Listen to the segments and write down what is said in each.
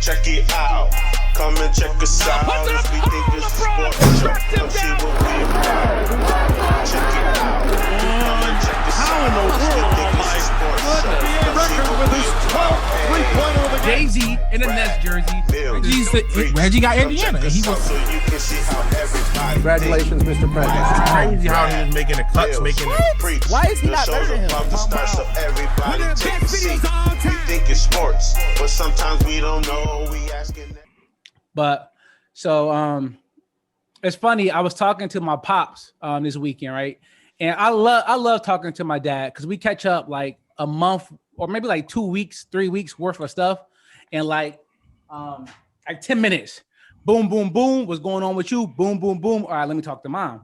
Check it out. Come and check us out. If we think this is sports show, come see what we about. Check it out. Come and check us out. If we think this is sports show, come see what we about. Three-pointer of the game. Jay-Z in a Nets jersey. Reggie got Indiana. And he was so you can see how everybody. Congratulations, Mr. President. It's crazy how he was making the cuts, making the. Why is he not better than him? About to start, so everybody take a seat. We think it's sports, but sometimes we don't know. We asking them. But so it's funny. I was talking to my pops this weekend, right? And I love talking to my dad because we catch up like a month or maybe like 2 weeks, 3 weeks worth of stuff, and like 10 minutes. Boom, boom, boom. What's going on with you? Boom, boom, boom. All right, let me talk to mom.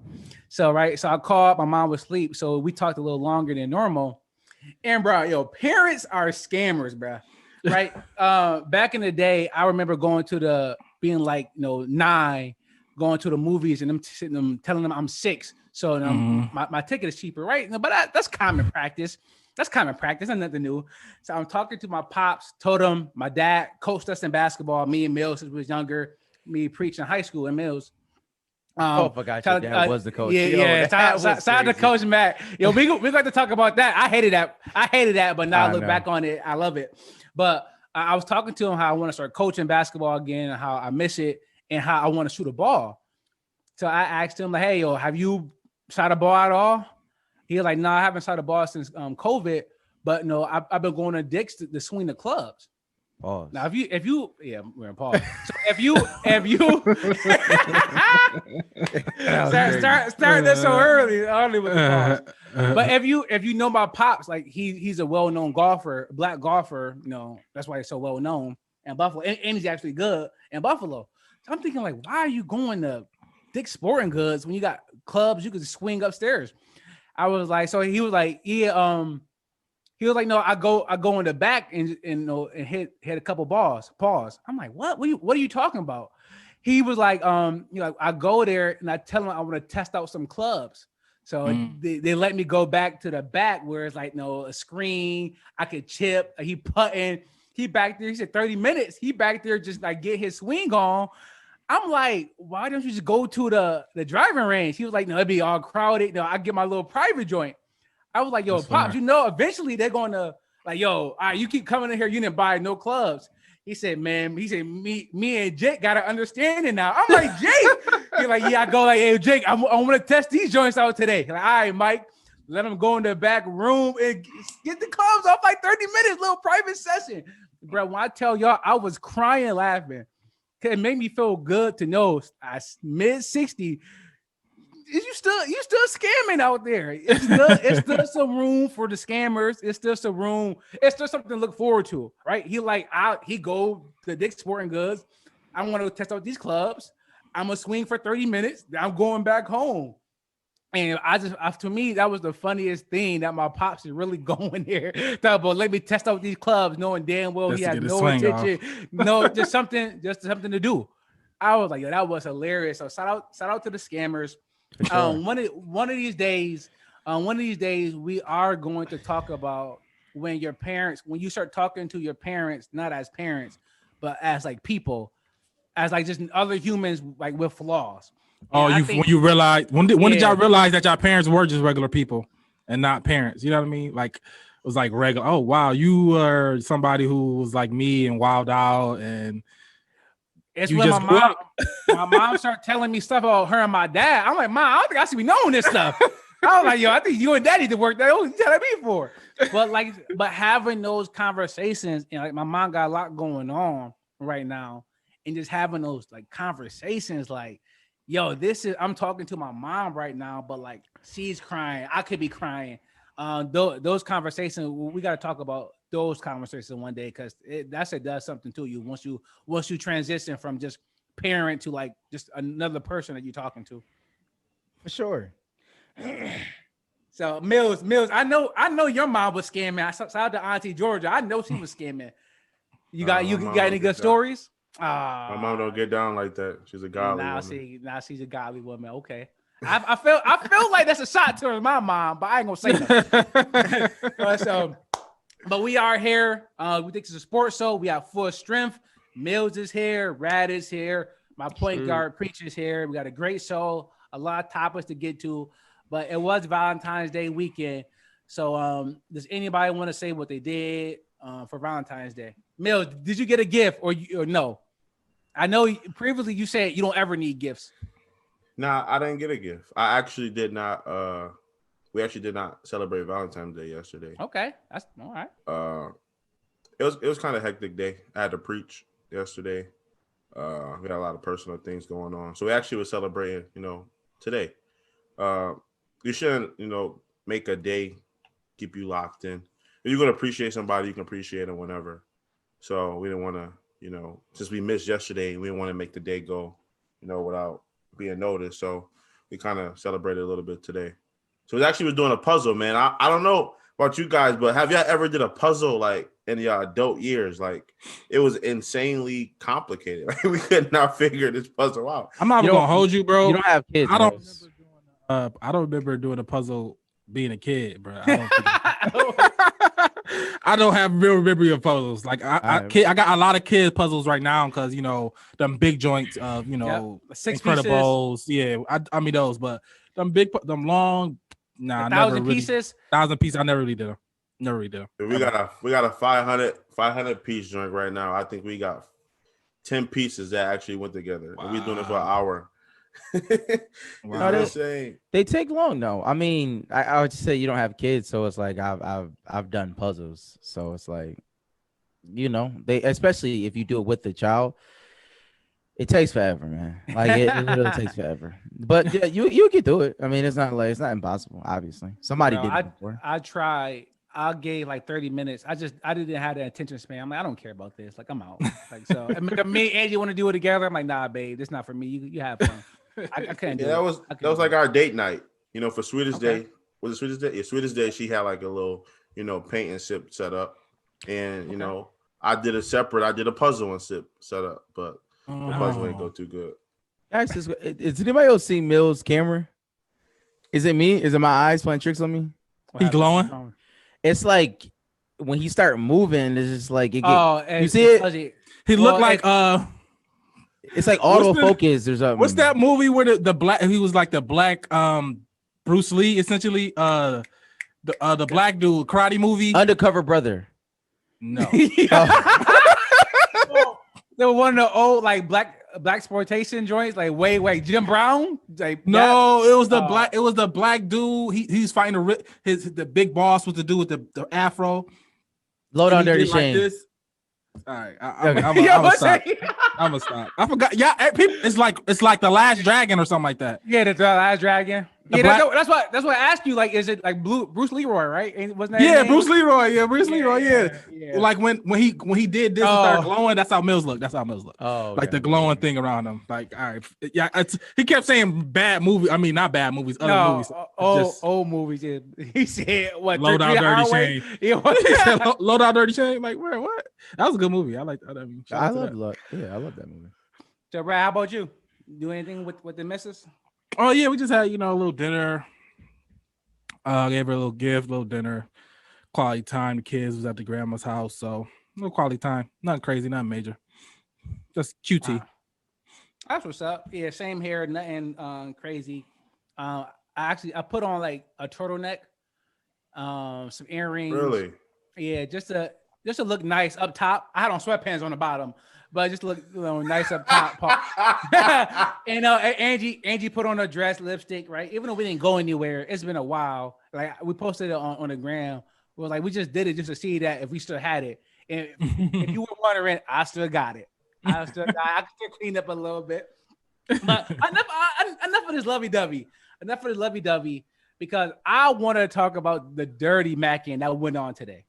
So I called. My mom was asleep, so we talked a little longer than normal. And bro, parents are scammers, bro. Right? Back in the day, I remember going to being like 9, going to the movies and them telling them I'm 6, so my ticket is cheaper, right? But that's common practice. That's nothing new. So I'm talking to my pops. Told him my dad coached us in basketball. Me and Mills, since we was younger. Me preaching in high school in Mills. I forgot your dad was the coach. Yeah. Shout out to Coach Matt. We got to talk about that. I hated that, but now I look back on it, I love it. But I was talking to him how I want to start coaching basketball again, and how I miss it, and how I want to shoot a ball. So I asked him, like, hey, have you shot a ball at all? He was like, no, I haven't shot a ball since COVID, but no, I've been going to Dick's to swing the clubs. Pause. Now, if you, we're in pause. So if you start this so early with the pause. But if you know my pops, like he's a well-known golfer, black golfer, that's why he's so well known in Buffalo, and he's actually good in Buffalo. So I'm thinking, like, why are you going to Dick's Sporting Goods when you got clubs you could swing upstairs? I was like, so he was like, yeah, he was like, no, I go in the back and hit a couple balls. Pause. I'm like, what? What are you talking about? He was like, I go there and I tell him I want to test out some clubs. So they let me go back to the back where it's like, a screen. I could chip. He putting. He back there. He said 30 minutes. He back there just like get his swing on. I'm like, why don't you just go to the driving range? He was like, no, it'd be all crowded. No, I get my little private joint. I was like, yo, Pops, eventually they're going to like, yo, all right, you keep coming in here. You didn't buy no clubs. He said, me and Jake got to understand it now. I'm like, Jake. He's like, yeah, I go like, hey, Jake, I want to test these joints out today. Like, all right, Mike, let him go in the back room and get the clubs off like 30 minutes, little private session. Bro, when I tell y'all, I was crying laughing. It made me feel good to know I mid-60. You still scamming out there. It's still some room for the scammers. It's still some room. It's still something to look forward to, right? He go to Dick's Sporting Goods. I want to test out these clubs. I'm gonna swing for 30 minutes. I'm going back home. And to me, that was the funniest thing, that my pops is really going there. Thought, but let me test out these clubs, knowing damn well he had no intention, just something to do. I was like, yo, that was hilarious. So shout out to the scammers. Sure. One of these days, we are going to talk about when you start talking to your parents, not as parents, but as like people, as like just other humans, like with flaws. When you realize when did y'all realize that y'all parents were just regular people and not parents? You know what I mean? Like, it was like regular. Oh wow, you were somebody who was like me and wild out, and it's when my mom started telling me stuff about her and my dad. I'm like, Mom, I don't think I should be knowing this stuff. I was like, yo, I think you and Daddy did work that. What you telling me for? But having those conversations, and like my mom got a lot going on right now, and just having those like conversations, like, yo, I'm talking to my mom right now, but like she's crying. I could be crying. Those conversations, we got to talk about those conversations one day, because it does something to you once you transition from just parent to like just another person that you're talking to. For sure. So Mills, I know your mom was scamming. I shout out to Auntie Georgia. I know she was scamming. You got any good stories? My mom don't get down like that. She's a godly woman. Now she's a godly woman. Okay. I feel like that's a shot towards my mom, but I ain't gonna say nothing. But we are here. We think it's a sports show. We have Full Strength. Mills is here. Rad is here. My point guard Preach is here. We got a great show. A lot of topics to get to, but it was Valentine's Day weekend. So, does anybody want to say what they did for Valentine's Day? Mills, did you get a gift or no? I know previously you said you don't ever need gifts. Nah, I didn't get a gift. I actually did not. We actually did not celebrate Valentine's Day yesterday. Okay, that's all right. It was kind of a hectic day. I had to preach yesterday. We had a lot of personal things going on, so we actually were celebrating. Today. You shouldn't, make a day keep you locked in. If you're gonna appreciate somebody, you can appreciate them whenever. So we didn't want to, since we missed yesterday, we didn't want to make the day go, without being noticed. So we kind of celebrated a little bit today. So we actually was doing a puzzle, man. I don't know about you guys, but have y'all ever did a puzzle like in your adult years? Like it was insanely complicated. Like we could not figure this puzzle out. I'm not gonna hold you, bro. You don't have kids. I don't remember doing a puzzle being a kid, bro. I don't have real memory of puzzles. Like I got a lot of kids puzzles right now because them big joints of Incredibles. Yeah, I mean those, but them long. Nah, 1,000 pieces. 1,000 pieces. I never really did them. We got a 500 piece joint right now. I think we got 10 pieces that actually went together. Wow. And we're doing it for an hour. Wow. They take long though. I mean, I would say you don't have kids, so it's like I've done puzzles, so it's like they, especially if you do it with the child, it takes forever, man. Like it literally takes forever. But yeah, you get through it. I mean, it's not impossible. Obviously, somebody did it before. I tried. I gave like 30 minutes. I didn't have the attention span. I'm like, I don't care about this. Like I'm out. Like so, me and Angie want to do it together. I'm like, nah, babe, this not for me. You have fun. I couldn't do it. That was like our date night. For Sweetest Day. Was it Sweetest Day? Yeah, Sweetest Day. She had like a little, paint and sip set up, and I did a puzzle and sip set up, but the puzzle ain't go too good. Guys, is anybody else see Mills' camera? Is it me? Is it my eyes playing tricks on me? He glowing? It's like when he start moving, it's just like it you see it? Fuzzy. He looked like it's like autofocus or something. What's that movie where the black he was like the black Bruce Lee essentially the black dude karate movie? Undercover Brother. No. They were one of the old like black exploitation joints, like way Jim Brown. Like no, it was the black dude. He's fighting the big boss with the dude with the afro. Low Down Dirty Shame. Like all right, I'm gonna stop. I'm gonna stop. I forgot. Yeah, it's like The Last Dragon or something like that. Yeah, the Last Dragon. That's what I asked you. Like, is it like Bruce Leroy, right? Wasn't that? Yeah, Bruce Leroy. Yeah, Bruce Leroy. Yeah. Like when he did this and started glowing, that's how Mills looked. Oh, like the glowing thing around him. Like, all right, yeah. He kept saying bad movie. I mean, not bad movies. Other movies. Old movies. Yeah. He said what? Low Down Dirty Shame. Yeah. Low Down Dirty Shame. Like where? What? That was a good movie. I like that. I love that movie. So, Brad, how about you? Do anything with the missus? Oh yeah, we just had a little dinner. Gave her a little gift, little dinner, quality time. The kids was at the grandma's house, so no quality time, nothing crazy, nothing major, just QT. That's what's up. Yeah, same here, nothing crazy. I put on like a turtleneck, some earrings. Really? Yeah, just to look nice up top. I had on sweatpants on the bottom. But just look nice up top. And Angie put on a dress, lipstick, right? Even though we didn't go anywhere, it's been a while. Like we posted it on the gram. We was like, we just did it just to see that if we still had it. And if you were wondering, I still got it. I still cleaned up a little bit. But enough of this lovey-dovey. Enough of this lovey-dovey, because I want to talk about the dirty MaCcin that went on today.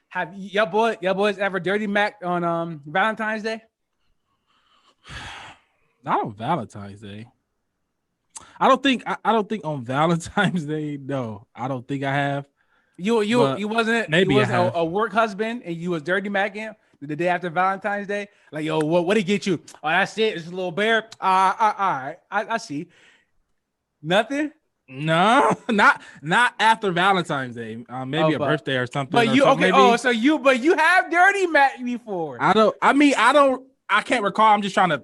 Have y'all boys ever dirty Mac on Valentine's Day? Not on Valentine's Day. I don't think on Valentine's Day. No, I don't think I have. You wasn't a work husband and you was dirty Macking the day after Valentine's Day. Like, yo, what did he get you? Oh, that's it. It's a little bear. All right. I see. Nothing. No, not after Valentine's Day. Maybe a birthday or something. But you something, okay? But you have dirty Mac before. I can't recall. I'm just trying to.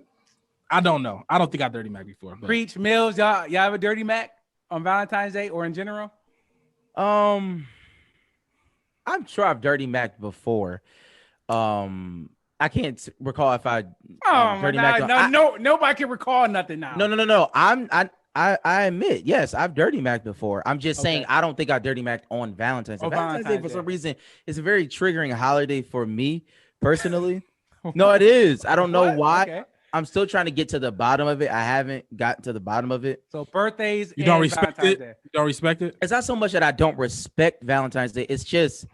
I don't know. I don't think I dirty Mac before. But. Preach, Mills. Y'all have a dirty Mac on Valentine's Day or in general? I'm sure I've dirty Mac before. I can't recall if I. Dirty Mac. Nobody can recall nothing now. No. I admit, yes, I've dirty Mac before. I'm just saying I don't think I dirty Mac on Valentine's Day. Valentine's Day, for some reason, it's a very triggering holiday for me personally. No, it is. I don't know why. Okay. I'm still trying to get to the bottom of it. I haven't gotten to the bottom of it. So birthdays, you don't respect it. You don't respect it. It's not so much that I don't respect Valentine's Day. It's just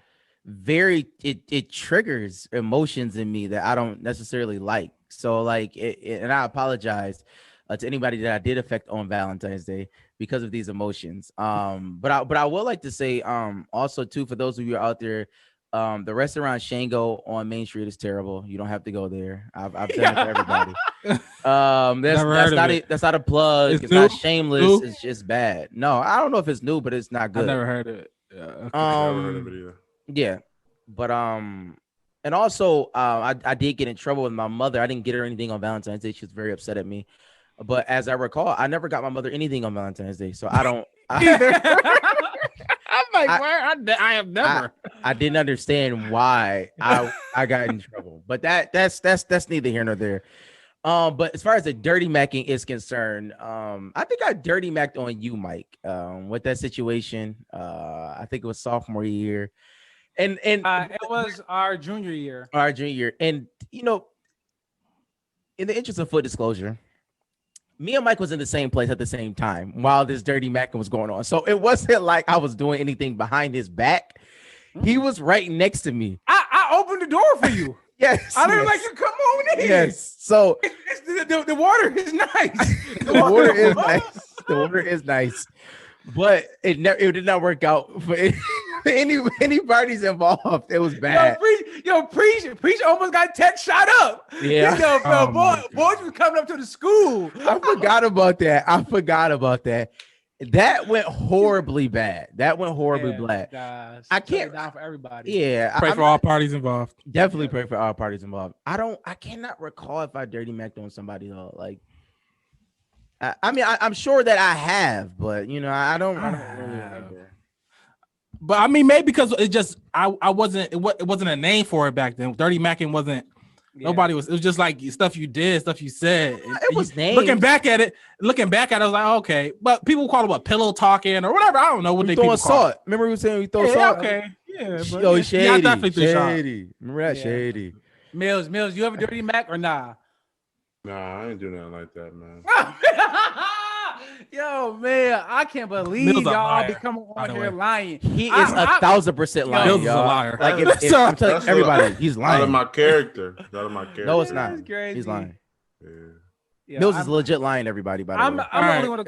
it triggers emotions in me that I don't necessarily like. So like, and I apologize to anybody that I did affect on Valentine's Day because of these emotions. But I would like to say also too, for those of you out there, the restaurant Shango on Main Street is terrible. You don't have to go there. I've done it for everybody. That's not a plug. It's not shameless. New? It's just bad. No, I don't know if it's new, but it's not good. I never heard of it. Yeah, never heard of it either. Yeah, but and also I did get in trouble with my mother. I didn't get her anything on Valentine's Day. She was very upset at me. But as I recall, I never got my mother anything on Valentine's Day, so I don't. I'm like, I have never. I didn't understand why I got in trouble, but that's neither here nor there. But as far as the dirty macking is concerned, I think I dirty macked on you, Mike, with that situation. I think it was sophomore year, and it was our junior year. And you know, in the interest of full disclosure, me and Mike was in the same place at the same time while this dirty macking was going on. So it wasn't like I was doing anything behind his back. He was right next to me. I opened the door for you. Yes. I didn't like you come on in. Yes. So the water is nice. The water is nice. The water is nice. But it did not work out for any parties involved. It was bad. Preach almost got tech shot up. Yeah. Boys was coming up to the school. I forgot about that. That went horribly bad. Bad. I can't down for everybody. Yeah. Pray for all parties involved. Definitely pray for all parties involved. I cannot recall if I dirty macked on somebody though. Like, I mean, I'm sure that I have, but you know, I don't really remember. But I mean, maybe because it just it wasn't a name for it back then. Dirty macking wasn't. Yeah. Nobody was. It was just like stuff you did, stuff you said. It was named. Looking back at it, I was like, okay. But people call it what, pillow talking or whatever. I don't know what they people call it. Remember we were saying we throw salt? Okay. Yeah. But Yo, shady. Yeah, I definitely threw shady. Remember that shady. Mills, you have a dirty mac or nah? Nah, I ain't doing nothing like that, man. Yo, man, I can't believe y'all be coming on here lying. He is 1,000% lying. Mills is a liar. Like I'm telling everybody, he's lying. Out of my character. No, it's not. He's lying. Yeah. Mills is legit lying, everybody. By the way, I'm the only one.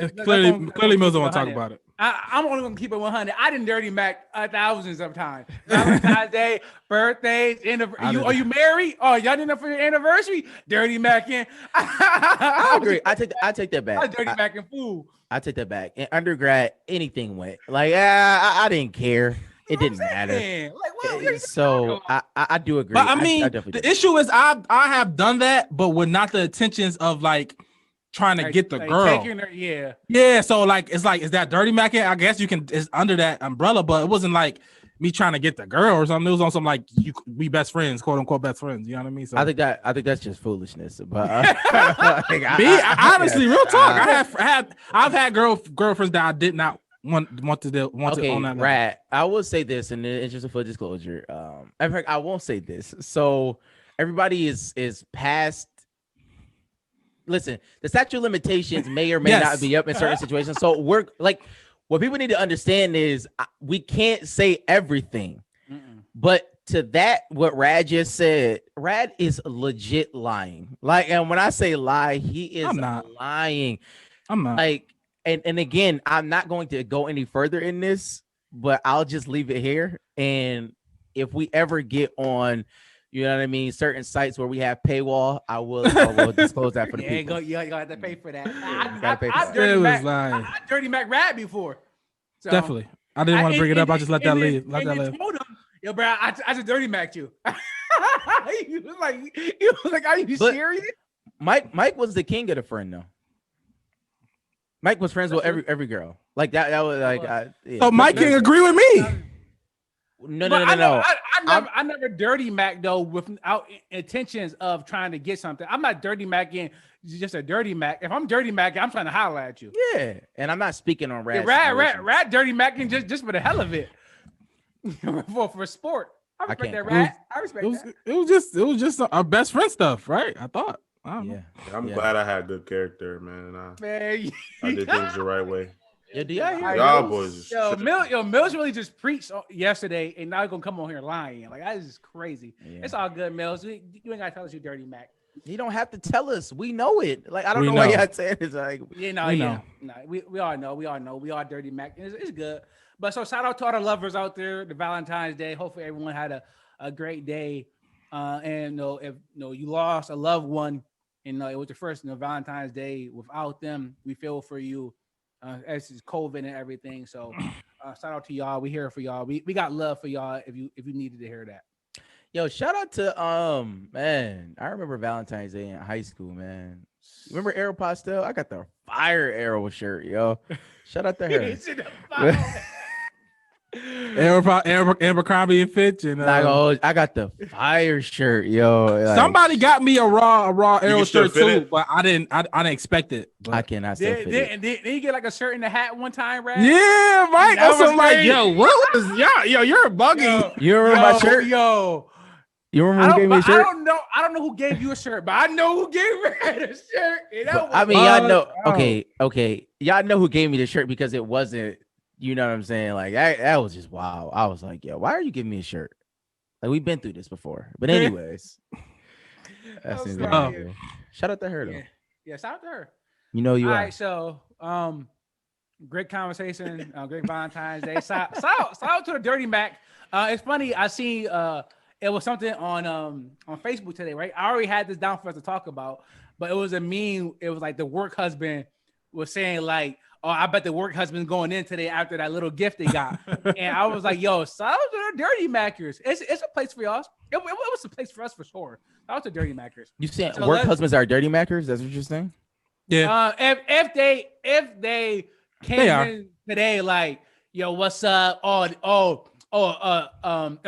Clearly, Mills don't want to talk about it. I'm only going to keep it 100. I didn't dirty mac thousands of times. Valentine's Day, birthdays, are you married? Oh, y'all didn't know for your anniversary? Dirty macking. I agree. I take that back. I dirty macking food. I take that back. In undergrad, anything went. Like I didn't care. It didn't matter. Like, so I do agree. But I mean, the issue is I have done that, but with not the intentions of like trying to get the girl. Yeah. So like, it's like, is that dirty macking? I guess it's under that umbrella, but it wasn't like me trying to get the girl or something. It was on some like we best friends, quote unquote best friends. You know what I mean? So I think that's just foolishness. But honestly, real talk, I've had girlfriends that I did not want to on that. Right. I will say this in the interest of full disclosure. I won't say this. So everybody is past. Listen, the statute of limitations may or may not be up in certain situations. So we're like, what people need to understand is we can't say everything. But to that, what Rad just said, Rad is legit lying. Like, and when I say lie, he is lying. I'm not. Like, and again, I'm not going to go any further in this, but I'll just leave it here. And if we ever get on You know what I mean? Certain sites where we have paywall, I will disclose that for the people. You have to pay for that. I Dirty Mac rap before. So, definitely. I didn't want to bring it up. I just let that leave. Let that live. Told him, yo, bro, I just dirty Mac you. He was like, are you serious? Mike was the king of the friend though. Mike was friends with every girl. Like that was like. So Mike can agree with me. No. I never dirty Mac though without intentions of trying to get something. I'm not dirty Macking just a dirty Mac. If I'm dirty Mac, I'm trying to holler at you. Yeah, and I'm not speaking on rap. Rat dirty Macking just for the hell of it. for sport. I respect that rat. I respect that. It was just our best friend stuff, right? I thought. I don't know. I'm glad I had good character, man. I did things the right way. Yeah, do y'all hear y'all boys? Mills really just preached yesterday, and now he's gonna come on here lying. Like that is crazy. Yeah. It's all good, Mills. You ain't gotta tell us you dirty Mac. You don't have to tell us. We know it. Like I don't know why y'all saying it's like we all know. We all dirty Mac. It's good. But so shout out to all the lovers out there. The Valentine's Day. Hopefully everyone had a great day. And if you lost a loved one, and it was the first Valentine's Day without them, we feel for you. As is COVID and everything. So shout out to y'all. We here for y'all. We got love for y'all if you needed to hear that. Yo, shout out to man. I remember Valentine's Day in high school, man. Remember Arrow Pastel? I got the fire Arrow shirt, yo. Shout out to her. Abercrombie and Fitch and I got the fire shirt, yo. Like, somebody got me a raw Arrow shirt too, but I didn't expect it. But. I cannot still fit it. And did you get like a shirt and a hat one time, right? Yeah, Mike. I'm like, yo, what was yo? You're bugging. You remember my shirt, yo? You remember who gave me a shirt? I don't know who gave you a shirt, but I know who gave me a shirt. Y'all know. Okay. Y'all know who gave me the shirt because it wasn't. You know what I'm saying? Like that was just wow. I was like, yo, why are you giving me a shirt? Like we've been through this before. But anyways, that's shout out to her though. Yeah, shout out to her. You know you All are. right, so great conversation. Great Valentine's Day. Shout out to the Dirty Mac. It's funny. I seen it was something on Facebook today, right? I already had this down for us to talk about, but it was a meme. It was like the work husband was saying like, oh, I bet the work husband's going in today after that little gift they got. And I was like, yo, shout out to the Dirty Mackers. It's a place for y'all. It was a place for us for sure. Shout out to Dirty Mackers. You saying work husbands are dirty Mackers? That's what you're saying? Yeah. If they came in today like, yo, what's up? A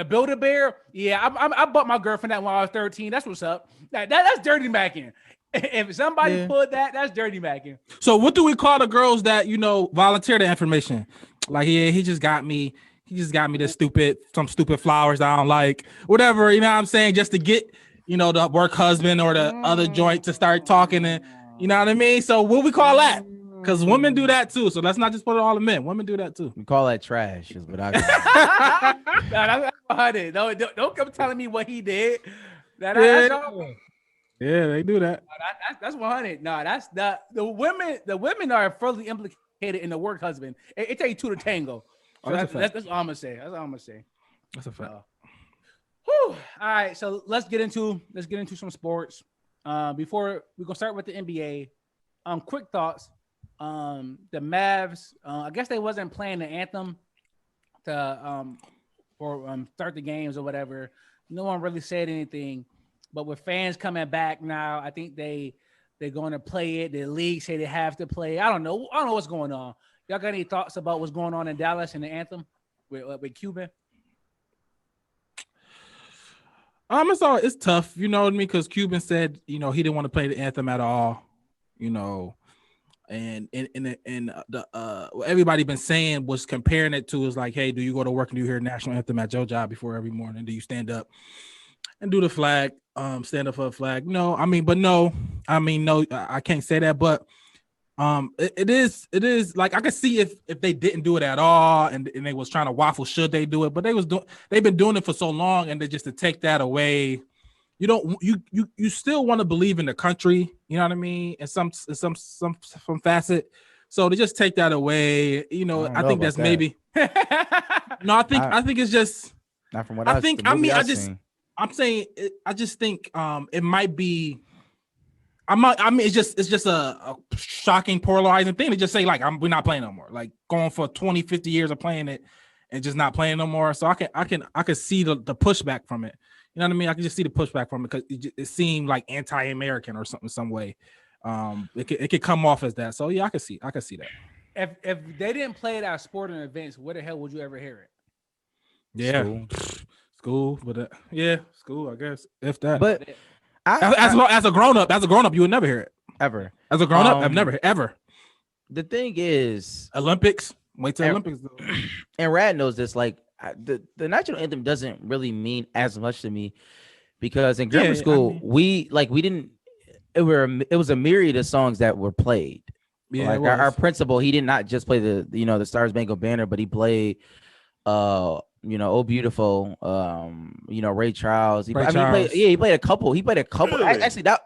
Build-A-Bear? Yeah, I bought my girlfriend that when I was 13. That's what's up. That's Dirty Macking. If somebody pulled that's Dirty Macking. So what do we call the girls that volunteer the information? Like he just got me some stupid flowers that I don't like, whatever. You know what I'm saying? Just to get the work husband or the other joint to start talking, and you know what I mean. So what we call that? Because women do that too. So let's not just put it all in men. Women do that too. We call that trash. Is what I. Don't come telling me what he did. Yeah, they do that. That's 100. No, that's the women. The women are fully implicated in the work husband. It takes two to tango. So that's all I'm gonna say. That's a fact. All right, so let's get into some sports. Before we gonna start with the NBA. Quick thoughts. The Mavs. I guess they wasn't playing the anthem to start the games or whatever. No one really said anything. But with fans coming back now, I think they're going to play it. The league say they have to play. I don't know what's going on. Y'all got any thoughts about what's going on in Dallas and the anthem with Cuban? It's tough, you know what I mean? Because Cuban said, he didn't want to play the anthem at all, and what everybody been saying was comparing it to is like, hey, do you go to work and do you hear national anthem at your job before every morning? Do you stand up and do the flag? Stand up for a flag? No, no, I can't say that, but it is like I could see if they didn't do it at all and they was trying to waffle should they do it, but they've been doing it for so long, and to take that away, you still want to believe in the country, you know what I mean, and some facet. So to just take that away, I think that's maybe no, I think it's just not from what I'm saying I just think it might be. I mean, it's just a shocking, polarizing thing to just say like we're not playing no more. Like going for 20, 50 years of playing it and just not playing no more. So I can see the pushback from it. You know what I mean? I can just see the pushback from it because it seemed like anti-American or something, some way. It could come off as that. So yeah, I can see that. If they didn't play it at sporting events, where the hell would you ever hear it? Yeah, school, but school, I guess, if that. But as a grown up, you would never hear it ever. As a grown up, I've never ever. The thing is, Olympics. Wait till Olympics. Though. And Rad knows this. Like the national anthem doesn't really mean as much to me because in grammar school we didn't. It was a myriad of songs that were played. Yeah, like our principal, he did not just play the Star Spangled Banner, but he played Oh Beautiful, Ray Charles. He played a couple. Really? Actually, that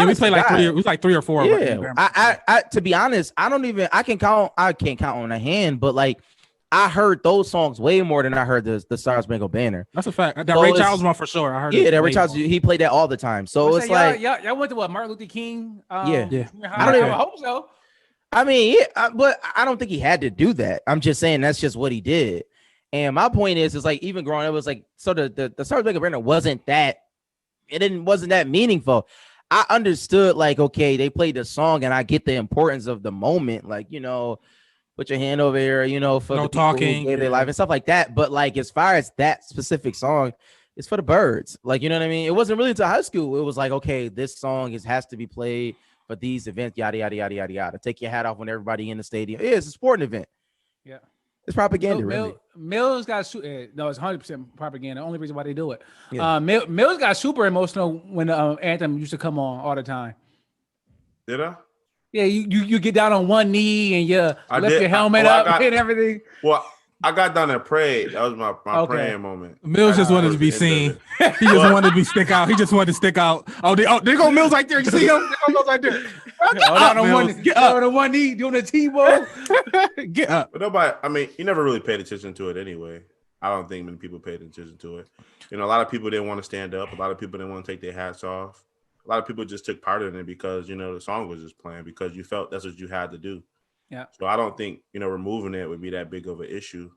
we played like three. It was like 3 or 4. Yeah, I to be honest, I can't count on a hand, but like I heard those songs way more than I heard the Star Spangled Banner. That's a fact. That Ray Charles one for sure. I heard. Yeah, that Ray Charles, he played that all the time. So it's like y'all went to what, Martin Luther King? Yeah. I don't even hope so. I mean, but I don't think he had to do that. I'm just saying that's just what he did. And my point is like even growing up, it was like so the Star Spangled Banner wasn't that meaningful. I understood like okay, they played the song and I get the importance of the moment, like put your hand over here, for the people who gave their life and stuff like that. But like as far as that specific song, it's for the birds. Like you know what I mean? It wasn't really until high school. It was like okay, this song has to be played for these events, yada yada yada yada yada. Take your hat off when everybody in the stadium. Yeah, it's a sporting event. Yeah. It's propaganda, really. Mills got no, it's 100% propaganda. The only reason why they do it. Yeah. Mills got super emotional when the anthem used to come on all the time. Did I? Yeah, you get down on one knee and you lift your helmet up and everything. Well, I got down and prayed. That was my praying moment. Mills just wanted to be seen. He just wanted to stick out. He just wanted to stick out. There go Mills right there. You see him? There go Mills right there. Get on one knee, doing a T-ball. Get up. But nobody, I mean, you never really paid attention to it anyway. I don't think many people paid attention to it. A lot of people didn't want to stand up. A lot of people didn't want to take their hats off. A lot of people just took part in it because, the song was just playing because you felt that's what you had to do. Yeah. So I don't think, removing it would be that big of an issue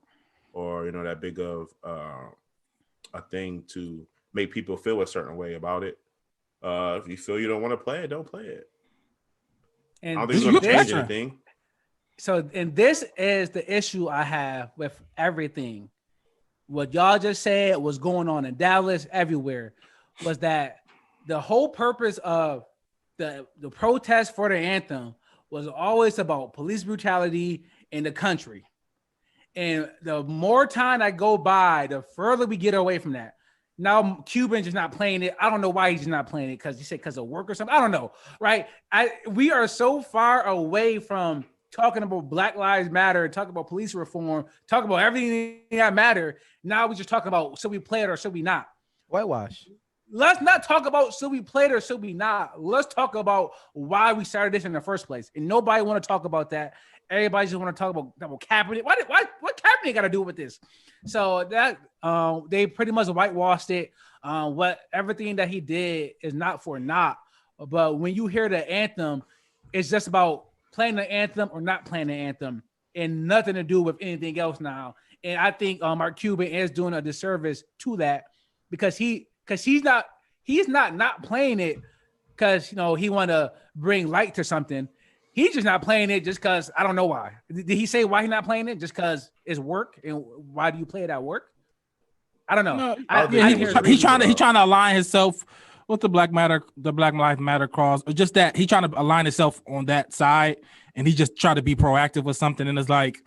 or, that big of a thing to make people feel a certain way about it. If you feel you don't want to play it, don't play it. And I don't think it's going to change anything. So, and this is the issue I have with everything. What y'all just said was going on in Dallas, everywhere, was that the whole purpose of the protest for the anthem was always about police brutality in the country. And the more time I go by, the further we get away from that. Now Cuban's just not playing it. I don't know why he's not playing it because he said because of work or something. I don't know, right? We are so far away from talking about Black Lives Matter, talking about police reform, talking about everything that matter. Now we just talking about should we play it or should we not? Whitewash. Let's not talk about should we play it or should we not. Let's talk about why we started this in the first place. And nobody want to talk about that. Everybody just want to talk about Kaepernick. What Kaepernick got to do with this? So that they pretty much whitewashed it. Everything that he did is not for naught. But when you hear the anthem, it's just about playing the anthem or not playing the anthem, and nothing to do with anything else now. And I think Mark Cuban is doing a disservice to that because he's not playing it because he want to bring light to something. He's just not playing it just because I don't know why. Did he say why he's not playing it? Just because it's work, and why do you play it at work? I don't know. He's trying to align himself with the Black Lives Matter cause, or just that he trying to align himself on that side, and he just try to be proactive with something. And it's like,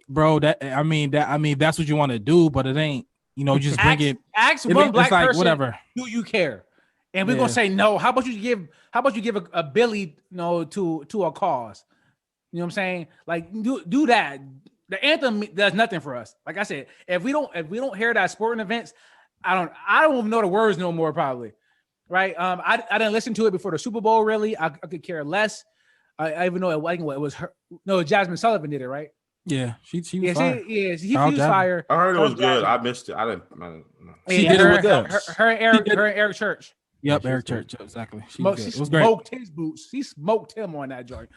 bro, that's what you want to do, but it ain't. Just bring it. Ask one black person, whatever. Do you care? And we're gonna say no. How about you give a Billy to a cause? You know what I'm saying? Like do that. The anthem does nothing for us. Like I said, if we don't hear that sporting events, I don't even know the words no more probably. Right? I didn't listen to it before the Super Bowl. Really, I could care less. I even know it was her. No, Jasmine Sullivan did it, right? Yeah, she was fire. He was fire. I heard it was good. I missed it. I didn't. She did it with her and Eric Church. Yep, Eric Church, exactly. She smoked his boots. He smoked him on that joint.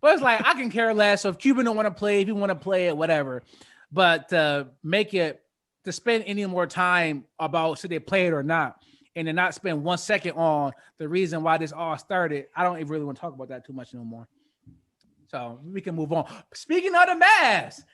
But it's like I can care less. So if Cuban don't want to play, if you want to play it, whatever. But make it to spend any more time about should they play it or not, and then not spend 1 second on the reason why this all started. I don't even really want to talk about that too much no more. So we can move on. Speaking of the mask,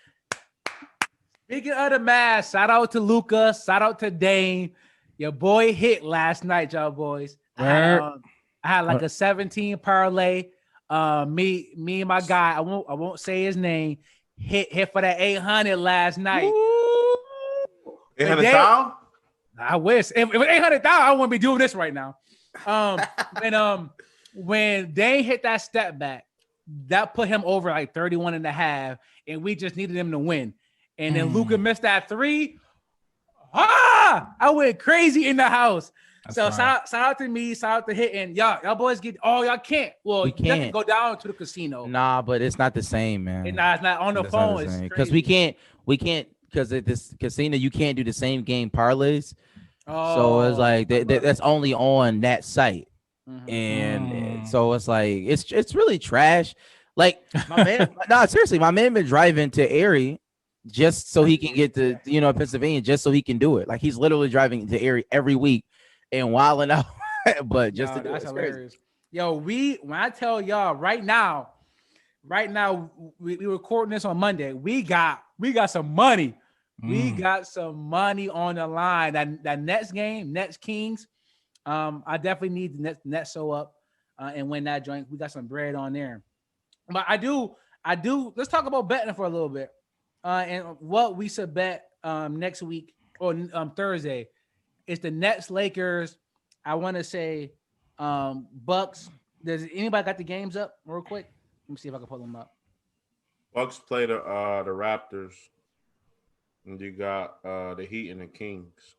shout out to Luka, shout out to Dane. Your boy hit last night, y'all boys. I had like a 17 parlay. Me and my guy, I won't say his name, hit for that 800 last night. 800,000? I wish. If it was 800,000, I wouldn't be doing this right now. When Dane hit that step back, that put him over like 31 and a half, and we just needed him to win. And then Luka missed that 3. I went crazy in the house. That's so shout out to me, shout out to Hitting. Y'all boys get y'all can't. Well, you can't go down to the casino. Nah, but it's not the same, man. It's not on the phone. Because we can't because at this casino you can't do the same game parlays. So it's like that's only on that site. And so it's like it's really trash. Like my man, seriously, my man been driving to Erie just so he can get to Pennsylvania, just so he can do it. Like he's literally driving to Erie every week and wilding out, but just to do that's it. Hilarious. Yo, when I tell y'all right now, we recording this on Monday. We got some money. We got some money on the line. That Nets game, Nets Kings. I definitely need the Nets show up and win that joint. We got some bread on there. But I do. Let's talk about betting for a little bit. And what we should bet next week or Thursday is the Nets Lakers. I want to say Bucks. Does anybody got the games up real quick? Let me see if I can pull them up. Bucks play the Raptors, and you got the Heat and the Kings.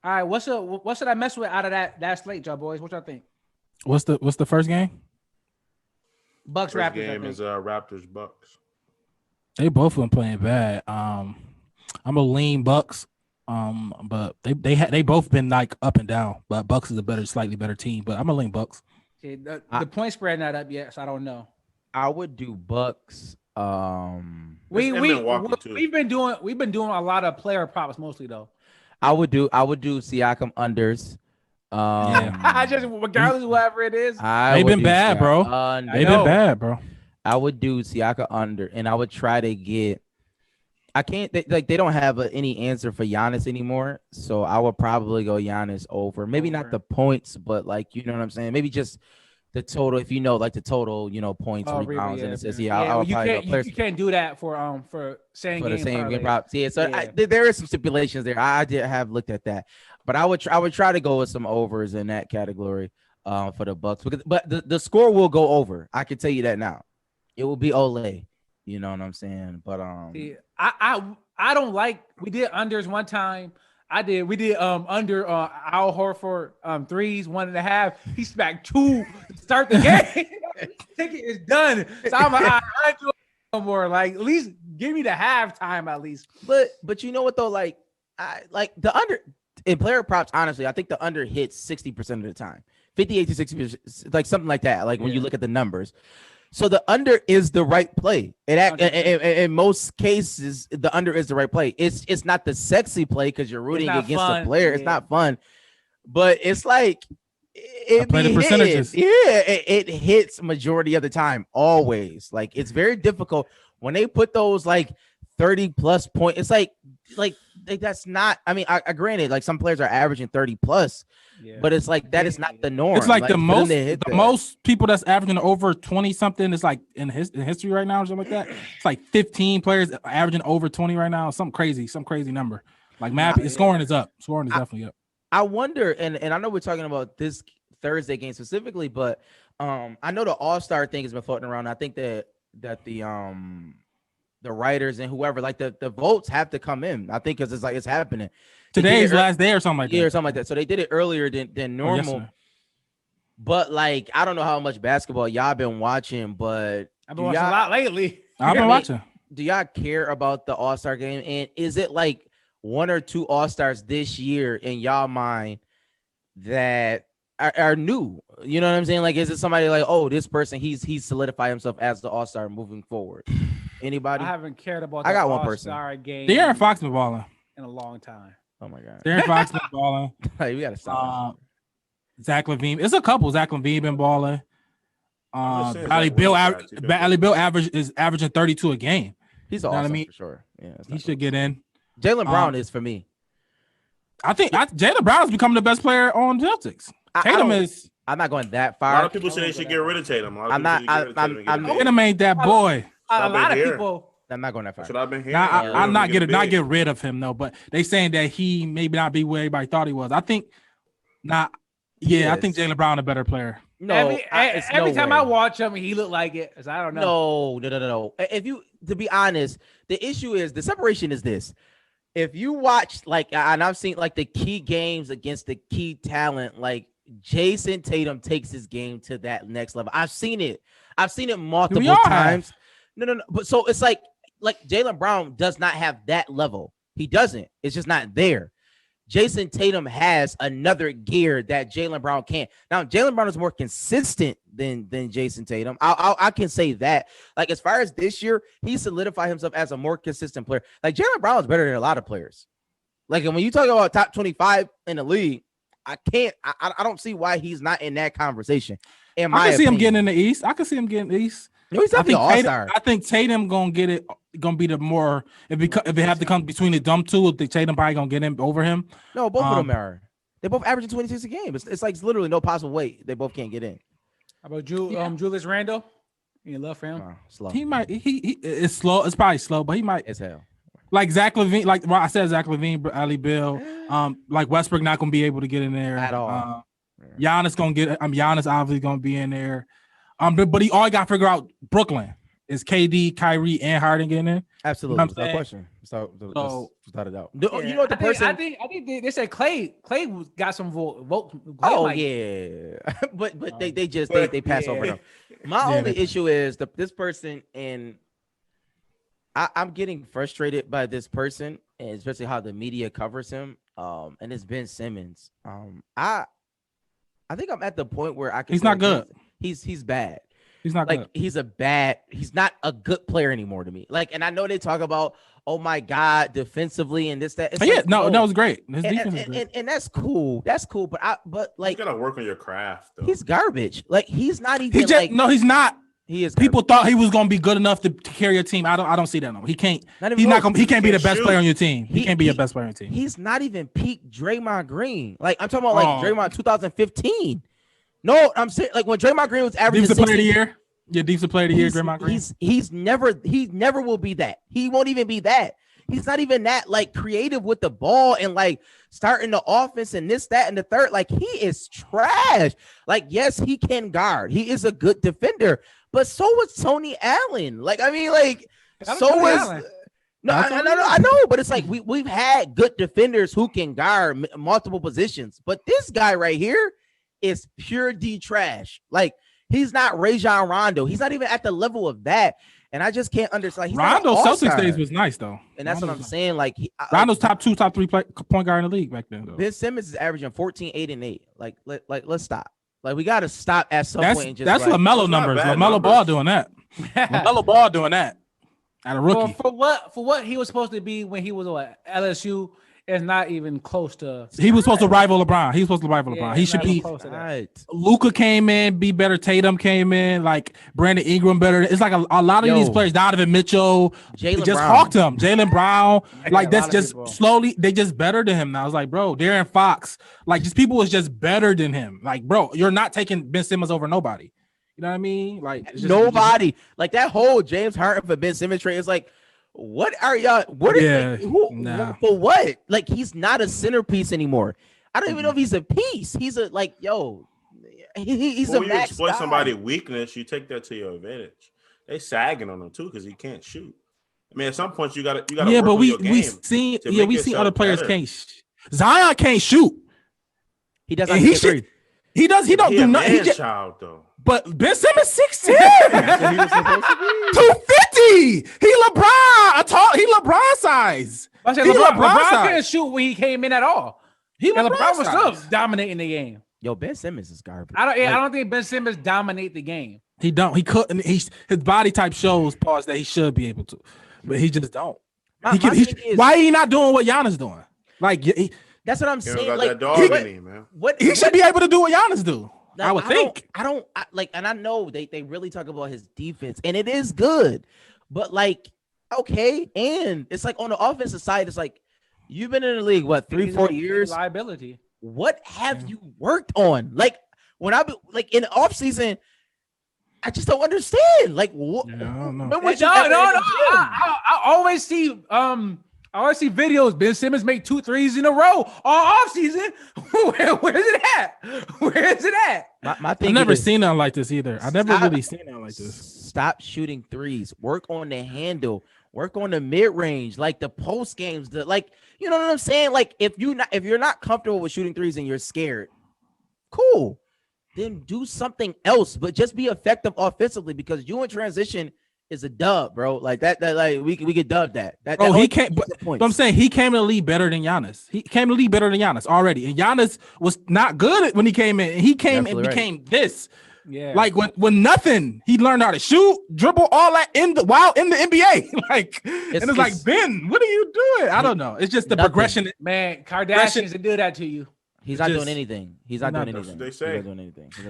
All right, what should I mess with out of that slate, y'all boys? What y'all think? What's the first game? Bucks First Raptors. Game is Raptors Bucks. They both been playing bad. I'm a lean Bucks. But they both been like up and down. But Bucks is a slightly better team. But I'm a lean Bucks. Okay, the point spread not up yet, so I don't know. I would do Bucks. We've been doing a lot of player props mostly though. I would do Siakam unders. I just regardless of whatever it is. They've been bad, bro. They've been bad, bro. I would do Siakam under, and I would try to get. I can't they don't have any answer for Giannis anymore, so I would probably go Giannis over. Maybe not the points, but like you know what I'm saying. Maybe just the total. If you know like the total, points, rebounds, and assists. You can't do that for same game props. Yeah, so there is some stipulations there. I did have looked at that, but I would try to go with some overs in that category for the Bucks but the score will go over. I can tell you that now. It will be Olay. You know what I'm saying? But I don't like. We did unders one time. We did under Al Horford threes 1.5. He smacked 2 to start the game. Ticket is done. So I'm like, I don't do it no more. Like at least give me the halftime at least. But you know what though? Like I like the under in player props. Honestly, I think the under hits 60% of the time, 58 to 60%, like something like that. Like when you look at the numbers. So the under is the right play. In most cases, the under is the right play. It's not the sexy play because you're rooting against the player. Yeah. It's not fun, but it's like it play the percentages. It hits majority of the time. Always, like it's very difficult when they put those like 30+ point. It's like that's not. I mean, I granted like some players are averaging 30+. Yeah. But it's like that is not the norm. It's like the most people that's averaging over 20 something is like in history right now or something like that. It's like 15 players averaging over 20 right now. Some crazy number. Like scoring is up. Scoring is definitely up. I wonder, and I know we're talking about this Thursday game specifically, but I know the All-Star thing has been floating around. I think that the writers and whoever like the votes have to come in. I think because it's like it's happening. Today's last day or something like that. Yeah, or something like that. So they did it earlier than normal. Yes, but I don't know how much basketball y'all been watching, but I've been watching a lot lately. I've been watching. care about the All-Star game? And is it like one or two All-Stars this year in y'all mind that are new? You know what I'm saying? Like, is it somebody like, oh, this person, he's solidified himself as the All-Star moving forward? Anybody? I haven't cared about. I got one All-Star person. game. De'Aaron Fox been balling in a long time. Oh my god. De'Aaron Fox been balling. Like, we gotta stop. Zach LaVine. It's a couple. Zach LaVine been balling. Bradley Bill is averaging 32 a game. He's awesome, for sure. Yeah, he should get in. Jaylen Brown is for me. I think Jaylen Brown is becoming the best player on Celtics. Tatum is. I'm not going that far. A lot of people say they should get rid of Tatum. Tatum ain't that boy. A lot of people. I'm not going that far. Should I've been here? I'm not get rid of him though. But they saying that he maybe not be where everybody thought he was. I think not. Yeah, I think Jaylen Brown a better player. No, every time I watch him, he look like it. I don't know. No. To be honest, the issue is the separation is this. If you watch and I've seen like the key games against the key talent, like Jason Tatum takes his game to that next level. I've seen it multiple times. No. But so it's like Jaylen Brown does not have that level. He doesn't. It's just not there. Jason Tatum has another gear that Jaylen Brown can't. Now, Jaylen Brown is more consistent than Jason Tatum. I can say that. Like, as far as this year, he solidified himself as a more consistent player. Like, Jaylen Brown is better than a lot of players. Like, and when you talk about top 25 in the league, I don't see why he's not in that conversation. I can see him getting in the East. I can see him getting in the East. No, he's definitely all-star. I think Tatum gonna get it. Gonna be the more if it have to come between the dumb two. I think Tatum probably gonna get him over him. No, both of them are. They both averaging 26 a game. It's like literally no possible way they both can't get in. How about Julius Randle? You love for him? Slow. He might. He it's slow. It's probably slow, but he might as hell. Like Zach LaVine. Like I said, Zach LaVine, Bradley Bill. Like Westbrook not gonna be able to get in there at all. Giannis gonna get. Giannis obviously gonna be in there. But he all got to figure out Brooklyn. Is KD, Kyrie, and Harden getting in? Absolutely, you know no question. So without a doubt. You know what the person? I think they said Clay got some vote. Yeah, but they pass over them. My only issue is this person, and I'm getting frustrated by this person, and especially how the media covers him. And it's Ben Simmons. I think I'm at the point where I can. He's not good. He's bad. He's not like good. He's not a good player anymore to me. Like, and I know they talk about, oh my God, defensively and this, that. It's that was great. His defense is great. And that's cool. That's cool. But like, you gotta work on your craft though. He's garbage. Like, he's not even he's not. He is. People thought he was gonna be good enough to carry a team. I don't see that no. He can't. He can't be the best player on your team. He can't be your best player on your team. He's not even peak Draymond Green. Like, I'm talking about Draymond 2015. No, I'm saying like when Draymond Green was averaging defensive player of the year. Yeah, defensive player of the year, Draymond Green. He never will be that. He won't even be that. He's not even that like creative with the ball and like starting the offense and this, that, and the third. Like, he is trash. Like, yes, he can guard. He is a good defender, but so was Tony Allen. Like, I mean, like, so was. No, I know, but it's like we've had good defenders who can guard multiple positions, but this guy right here is pure D trash. Like, he's not Rajon Rondo. He's not even at the level of that. And I just can't understand. Like, Rondo's Celtics days was nice though. And that's what I'm saying. Like, Rondo's top 2, top 3 point guard in the league back then. Though. Ben Simmons is averaging 14, 8, and 8. Like, let's stop. Like, we got to stop at some point. And just that's LaMelo numbers. LaMelo Ball doing that. LaMelo Ball doing that. At a rookie. For what he was supposed to be when he was at LSU. It's not even close to. He was supposed to rival LeBron. He should be. Luka came in, be better. Tatum came in, like Brandon Ingram better. It's like a lot of these players. Donovan Mitchell, Jaylen just Brown. hawked him. Jaylen Brown, like that's just slowly. They just better than him now. It's like, bro, De'Aaron Fox, like just people was just better than him. Like, bro, you're not taking Ben Simmons over nobody. You know what I mean? Like nobody. Like that whole James Harden for Ben Simmons trade is like. What are y'all? What is for what? Like, he's not a centerpiece anymore. I don't even know if he's a piece. He's a he's a max. When you exploit somebody's weakness, you take that to your advantage. They sagging on him too because he can't shoot. I mean, at some point you gotta. Yeah, but we see other players can't. Zion can't shoot. He doesn't. He does. He don't do nothing. He child though. But Ben Simmons 6'10", 250. He LeBron size. I said LeBron couldn't shoot when he came in at all. LeBron was still dominating the game. Yo, Ben Simmons is garbage. I don't think Ben Simmons dominate the game. He don't. He couldn't. His body type shows parts that he should be able to, but he just don't. Why he not doing what Giannis doing? Like that's what I'm saying. Got like that dog in him, man. He should be able to do what Giannis do. I would think. I don't like, and I know they really talk about his defense, and it is good, but like, okay, and it's like on the offensive side, it's like you've been in the league what 3-4 years. Liability. What have you worked on? Like when I like in the off season, I just don't understand. Like what? No. I always see videos. Ben Simmons make 2 threes in a row all off season. Where's it at? My thing. I've never seen nothing like this either. I've never really seen nothing like this. Stop shooting threes. Work on the handle. Work on the mid range, like the post games. You know what I'm saying? Like if you're not comfortable with shooting threes and you're scared, cool. Then do something else, but just be effective offensively because you in transition is a dub, bro. Like that like we could dub that. He came. But I'm saying he came to the league better than Giannis. He came to the league better than Giannis already, and Giannis was not good when he came in. He came and became this. Yeah, like when nothing, he learned how to shoot, dribble, all that while in the NBA. It's like Ben, what are you doing? I don't know. It's just the progression. Man, Kardashians to do that to you. He's not doing anything. He's not doing anything. They say.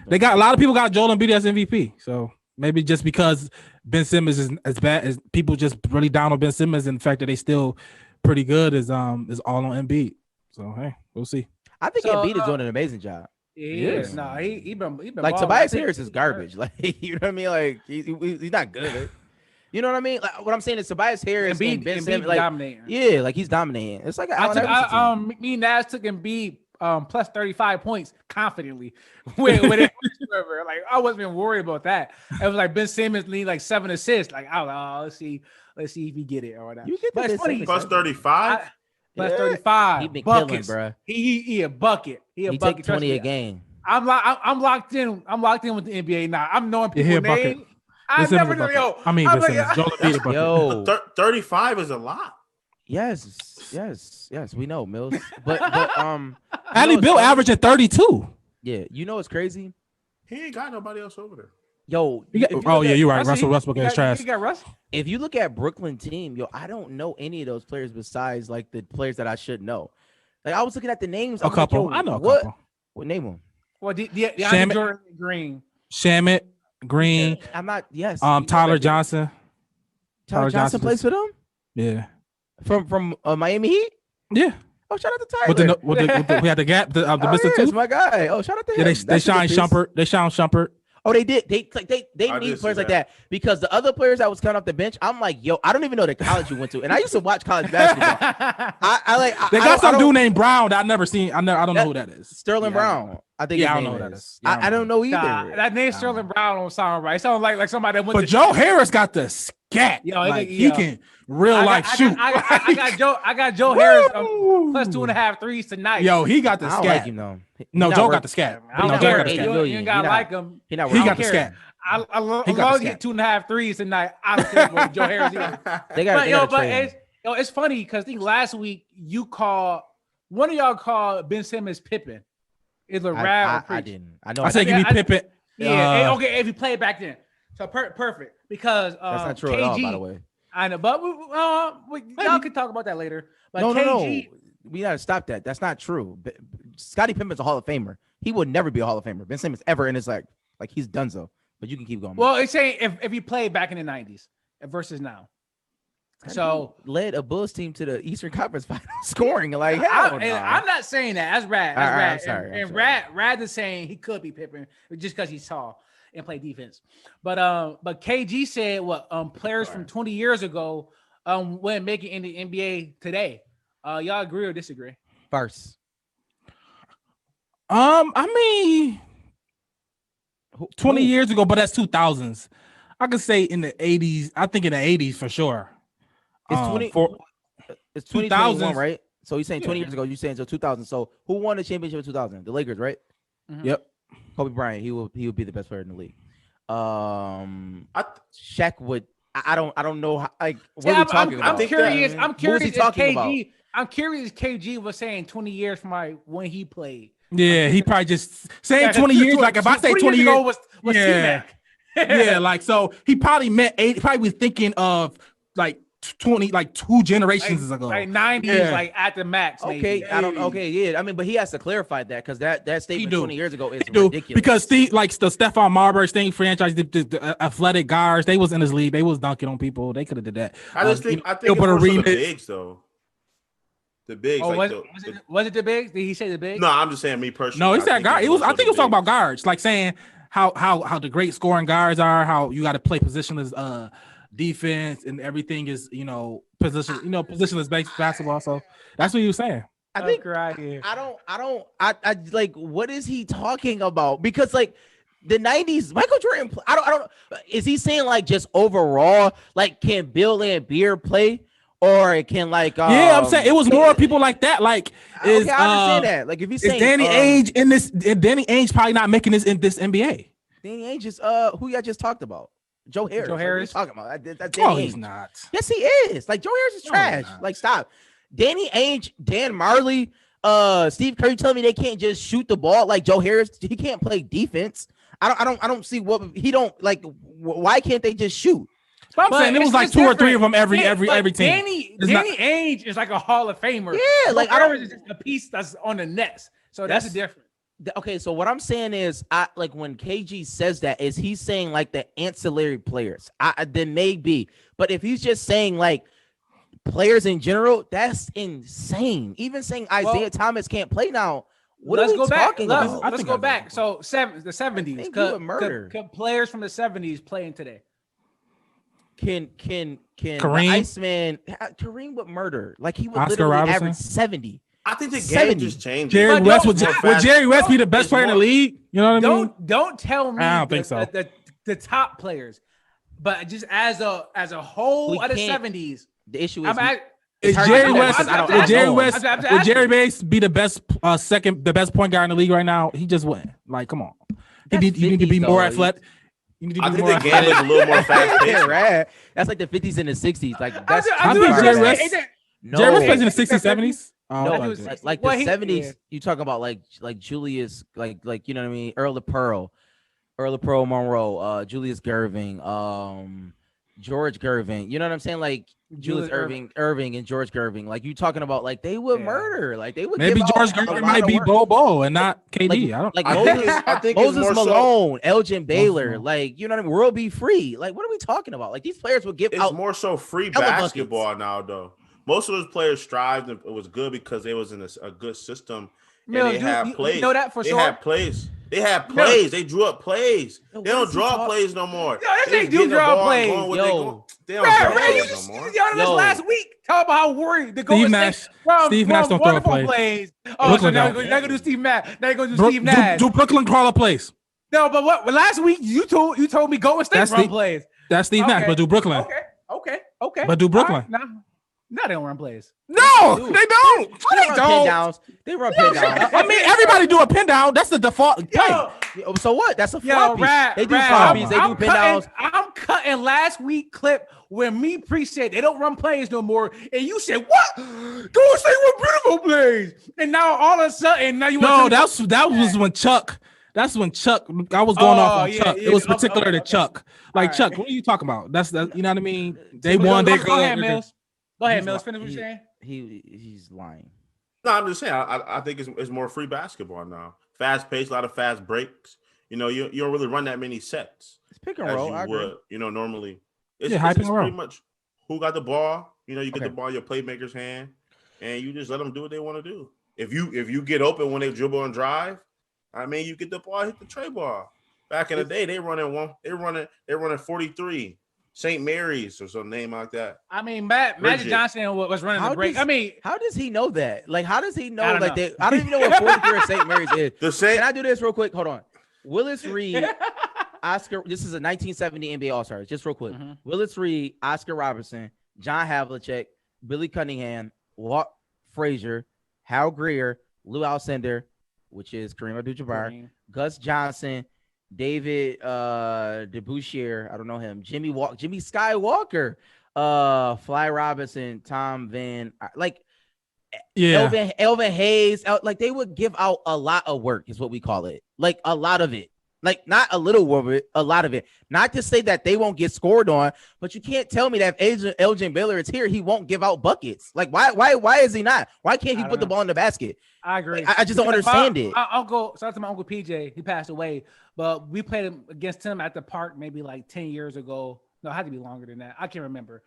They got a lot of people got Joel Embiid as MVP. So maybe just because Ben Simmons is as bad as people just really down on Ben Simmons, and the fact that they still pretty good is all on Embiid. So hey, we'll see. I think Embiid is doing an amazing job. Yes, no, he been like Tobias Harris is garbage. Like you know what I mean? Like he's not good. You know what I mean? Like what I'm saying is Tobias Harris and Ben Simmons, like dominating. Yeah, like he's dominating. It's like me and Naz took Embiid plus 35 points confidently with it. Like I wasn't even worried about that. It was like Ben Simmons lead like 7 assists. Like I was like, let's see if he get it or whatever. You get the funny. Plus 35. Plus 35. He been buckets. Killing, bro. He a bucket. He bucket. 20 a game. I'm locked in. I'm locked in with the NBA now. I'm knowing people's names. I never knew. Yo, I mean, yo, 35 is a lot. Yes, we know, Mills. But Ali Bill averaging 32. Yeah, you know it's crazy. He ain't got nobody else over there. Yo, you're right. Russell Westbrook is trash. You got Russ. If you look at Brooklyn team, I don't know any of those players besides like the players that I should know. Like I was looking at the names. I know a couple. What name them? Well, Shamit Green. Shamit Green. Yeah, I'm not. Yes. Tyler Johnson. Tyler Johnson plays for them. Yeah. From Miami Heat. Yeah. Oh, shout out to Tyler. We had the gap. The Mr. Two. My guy. Oh, shout out to him. Yeah, they shine Shumpert. They shine Shumpert. Oh, they did. They need players like that because the other players that was coming off the bench, I'm like, yo, I don't even know the college you went to, and I used to watch college basketball. They got some dude named Brown that I've never seen. I don't know who that is. Sterling Brown. I think. I don't know who that is. I don't know either. That name Sterling Brown don't sound right. It sounds like somebody that went. But Joe Harris got the scat. He can real life shoot. I got Joe Harris plus 2.5 threes tonight. Yo, he got the scat. I don't like him though. No, Joe got the scat. I don't care. You ain't gotta like him. He got the scat. I love to get 2.5 threes tonight. I don't care what Joe Harris is. It's funny because I think last week one of y'all called Ben Simmons Pippen. Is a rap? I didn't. I know. I said give me Pippen. Yeah. Okay. If you play it back then, so perfect because that's not true KG, at all. By the way, I know, but y'all can talk about that later. But no. We gotta stop that. That's not true. Scottie Pippen's a Hall of Famer. He would never be a Hall of Famer. Ben Simmons ever in his like he's done so. But you can keep going. Well, it's saying if he played back in the 90s versus now. So led a Bulls team to the Eastern Conference Final scoring. Like I'm not saying that. That's Rad. I'm sorry. Rad is saying he could be Pippen just because he's tall and play defense. But KG said players from 20 years ago wouldn't make it in the NBA today. Y'all agree or disagree? First. I mean 20 years ago, but that's 2000s. I could say in the 80s. I think in the 80s for sure. It's 2021, right? So you're saying 20 years ago. You're saying so 2000. So who won the championship in 2000? The Lakers, right? Mm-hmm. Yep. Kobe Bryant, he would be the best player in the league. Shaq would. I don't know how, like what are we talking about? I'm curious. I'm curious if KG. I'm curious. KG was saying 20 years from when he played. Yeah, he probably just saying 20 years. Like if I say 20 years ago was yeah, yeah, like so he probably meant 80. Probably was thinking of like 20, like 2 generations ago, like 90s, like at the max. Okay, maybe. I don't. Okay, yeah. I mean, but he has to clarify that because that statement 20 years ago is ridiculous. Because Steve, like the Stephon Marbury Sting franchise, the athletic guards, they was in his league. They was dunking on people. They could have did that. I think it's more so the bigs though. The bigs. Oh, like was it the bigs? Did he say the bigs? No, I'm just saying me personally. No, he said guard. It was. I think he was talking about guards, like saying how the great scoring guards are. How you got to play positionless defense and everything is positionless basketball. So that's what he was saying. I think I like what is he talking about? Because like the 90s, Michael Jordan. I don't. Is he saying like just overall, like can Bill Laimbeer play? Or it can like I'm saying it was more people like that. Like I understand that. Like if he's saying Danny Ainge in this, Danny Ainge probably not making this in this NBA. Danny Ainge is who y'all just talked about. Joe Harris. Joe Harris. Like, talking about that's Danny Ainge. He's not. Yes, he is. Like Joe Harris is trash. Like stop. Danny Ainge, Dan Marley, Steve Kerr. You telling me they can't just shoot the ball like Joe Harris? He can't play defense. I don't see what he don't like. Why can't they just shoot? But I'm saying it was like 2 or 3 of them every team. Danny Ainge is like a Hall of Famer. Yeah, like I don't. It's just a piece that's on the Nets, so that's different. Okay, so what I'm saying is, I like when KG says that, is he saying like the ancillary players? Then maybe, but if he's just saying like players in general, that's insane. Even saying Isaiah Thomas can't play now. What are we talking about? Let's go back. So the 70s. Could players from the 70s playing today? Can Kareem? Iceman Kareem would murder like he would Oscar literally Robertson? average 70. I think the game just changed. Jerry West would Jerry West be the best player in the league? You know what I mean? Don't tell me. I don't think so. The top players, but just as a whole of the 70s. The issue is Jerry West. Would Jerry West be the best the best point guard in the league right now? He just went. Like, come on. You need to be more athletic. I think the game is a little more fast-paced. That's like the 50s and the 60s. Like that's I think Jerry West plays in the 60s, 70s. No, like the 70s. You talk about like Julius, like you know what I mean? Earl of Pearl Monroe, Julius Gerving, George Gervin. You know what I'm saying? Like Julius Irving and George Gerving. Like you talking about like they would murder. Like they would maybe George Gervin might be Bobo and not KD. I think Moses Malone, Elgin Baylor. Like you know what I mean? World be free. Like what are we talking about? Like these players would give it's out. More so free basketball now though. Most of those players strived and it was good because they was in a good system. And they had plays. You know that for sure. They had plays. They drew up plays. They don't draw plays no more. They do draw plays. They don't draw plays no more. Y'all last week talk about how worried the Steve Nash don't throw plays. Oh, so now you're gonna do Steve Nash. Now you're gonna do Steve Nash. Do Brooklyn crawler plays? No, but what last week you told me Golden State run plays. That's Steve Nash, but do Brooklyn. Okay. But do Brooklyn. No, they don't run plays. No, they don't. They run pin downs. I mean, everybody do a pin down. That's the default play. So what? That's a floppy. They do floppies. They do pin downs. I'm cutting last week clip where me said they don't run plays no more, and you said what? Go say what beautiful plays, and now all of a sudden now you. No, that was when Chuck. That's when Chuck. I was going off on Chuck. It was particular to Chuck. Like Chuck, what are you talking about? That's you know what I mean. They won. They go ahead, Mills. Go ahead, Mills. Finish what you're saying. He's lying. No, I'm just saying. I think it's more free basketball now. Fast pace, a lot of fast breaks. You know, you don't really run that many sets. It's pick and roll. I agree. You know, normally it's pretty much who got the ball. You know, you get the ball in your playmaker's hand, and you just let them do what they want to do. If you get open when they dribble and drive, I mean, you get the ball, hit the tray ball. Back in the day, they running 43. St. Mary's or some name like that. I mean, Magic Johnson was running the break. How does he know that? Like, how does he know? I don't even know what 43 or St. Mary's is. Can I do this real quick? Hold on. Willis Reed, Oscar. This is a 1970 NBA All-Star. Just real quick. Mm-hmm. Willis Reed, Oscar Robertson, John Havlicek, Billy Cunningham, Walt Frazier, Hal Greer, Lou Alcindor, which is Kareem Abdul-Jabbar, Gus Johnson, David DeBouchier, I don't know him, Jimmy Skywalker, Fly Robinson, Tom Van, like Elvin Hayes, like they would give out a lot of work, is what we call it. Like a lot of it. Like not a little of it, a lot of it. Not to say that they won't get scored on, but you can't tell me that if Elgin Baylor is here, he won't give out buckets. Like why is he not? Why can't he put the ball in the basket? I agree. Like, I just don't understand it. Shout out to my uncle PJ. He passed away, but we played him against him at the park maybe like 10 years ago. No, it had to be longer than that. I can't remember.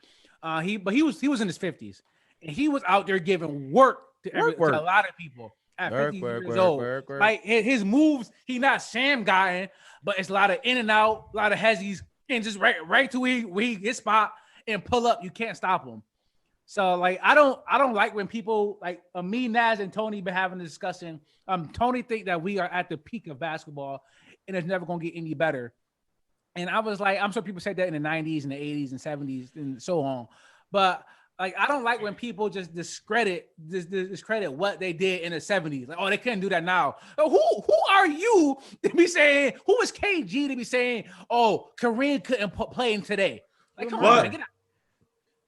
He was in his 50s, and he was out there giving work to a lot of people. At 50 years old. Like his moves, he not Sam guying, but it's a lot of in and out, a lot of hezzies, and just right to where he his spot and pull up. You can't stop him. So like I don't like when people like me, Naz, and Tony been having a discussion. Tony think that we are at the peak of basketball and it's never gonna get any better. And I was like, I'm sure people said that in the 90s and the 80s and 70s and so on. But like, I don't like when people just discredit what they did in the 70s. Like, oh, they couldn't do that now. Who are you to be saying, who is KG to be saying, oh, Kareem couldn't play in today? Like, come on, man, get out.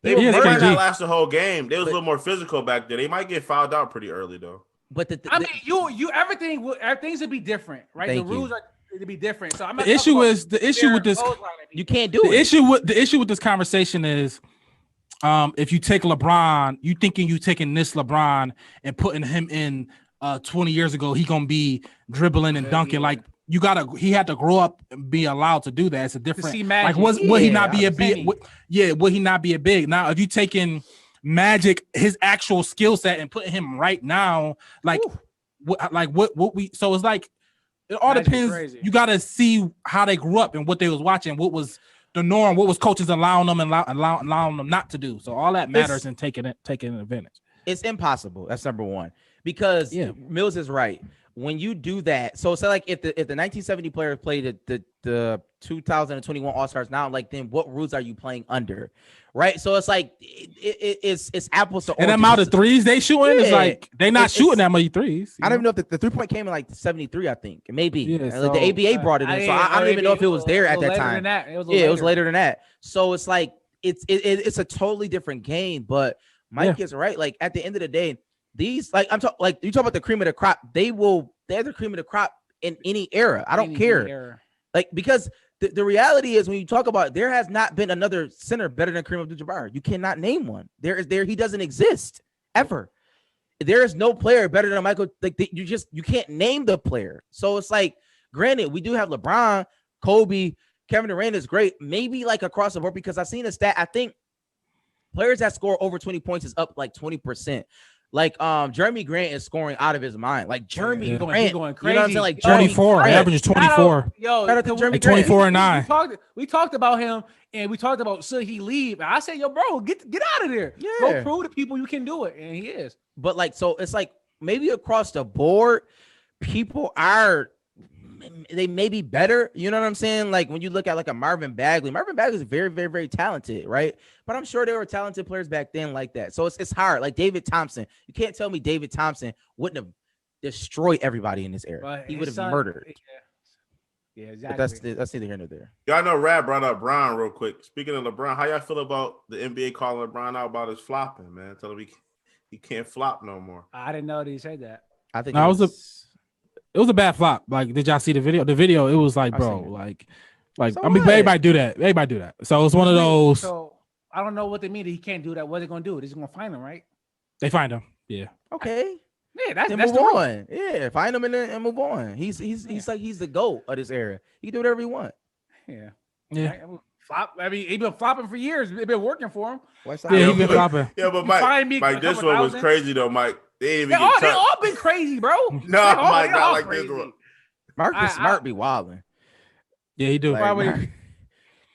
They might not last the whole game. They was a little more physical back there. They might get fouled out pretty early, though. But everything would be different, right? The rules are to be different. So the issue with this, you can't do it. The issue with this conversation is, if you take LeBron, you taking this LeBron and putting him in 20 years ago, he gonna be dribbling and dunking. Like he had to grow up and be allowed to do that. It's a different like would he not be a big would he not be a big now if you taking Magic, his actual skill set, and putting him right now, like what we so it's like it all Magic depends. Crazy. You gotta see how they grew up and what they was watching, what was the norm, what was coaches allowing them and allowing them not to do. So all that matters in taking advantage. It's impossible. That's number one. Because Mills is right. When you do that, so it's like if the 1970 players played the 2021 All-Stars now, like then what rules are you playing under? Right. So it's like it's apples to oranges. And the amount of threes they shooting is like they're not shooting that many threes. I don't even know if the 3-point came in like 73, I think. Maybe. Yeah, so, the ABA brought it in. So I don't even know if it was there at that time. It was later than that. So it's like it's a totally different game. But Mike is right. Like at the end of the day, these like you talk about the cream of the crop, they're the cream of the crop in any era. I don't care. Like because the reality is when you talk about there has not been another center better than Kareem Abdul-Jabbar. You cannot name one. He doesn't exist ever. There is no player better than Michael. Like you can't name the player. So it's like, granted, we do have LeBron, Kobe, Kevin Durant is great. Maybe like across the board because I've seen a stat. I think players that score over 20 points is up like 20%. Like Jeremy Grant is scoring out of his mind. Like Jeremy Grant going crazy. You know what I'm saying? Like 24, averages 24. Like 24 and 9. We talked about him and we talked about should he leave? And I said, yo, bro, get out of there. Yeah. Go prove to people you can do it. And he is. But like, so it's like maybe across the board, people they may be better. You know what I'm saying? Like when you look at like a Marvin Bagley is very, very, very talented, right? But I'm sure there were talented players back then like that. So it's hard. Like David Thompson, you can't tell me David Thompson wouldn't have destroyed everybody in this era. But he would have murdered. Yeah, exactly. But that's neither here nor there. Y'all know Rad brought up Bron real quick. Speaking of LeBron, how y'all feel about the NBA calling LeBron out about his flopping, man? Tell him he can't flop no more. I didn't know that he said that. I think it was a bad flop. Like, did y'all see the video? The video, it was like, bro, like so I mean, everybody do that. Everybody do that. So it's one of those. So I don't know what they mean that he can't do that. What are they gonna do? They're just gonna find him, right? They find him. Yeah. Okay. Yeah, that's move on. Yeah, find him and move on. He's like he's the GOAT of this era. He can do whatever he want. Yeah. Yeah. Flop. I mean, he's been flopping for years. It's been working for him. Yeah, he's been flopping. Yeah, but Mike, this one was crazy though, Mike. They all been crazy, bro. No, Mike, not like this one. Marcus Smart be wilding. Yeah, he do. Like,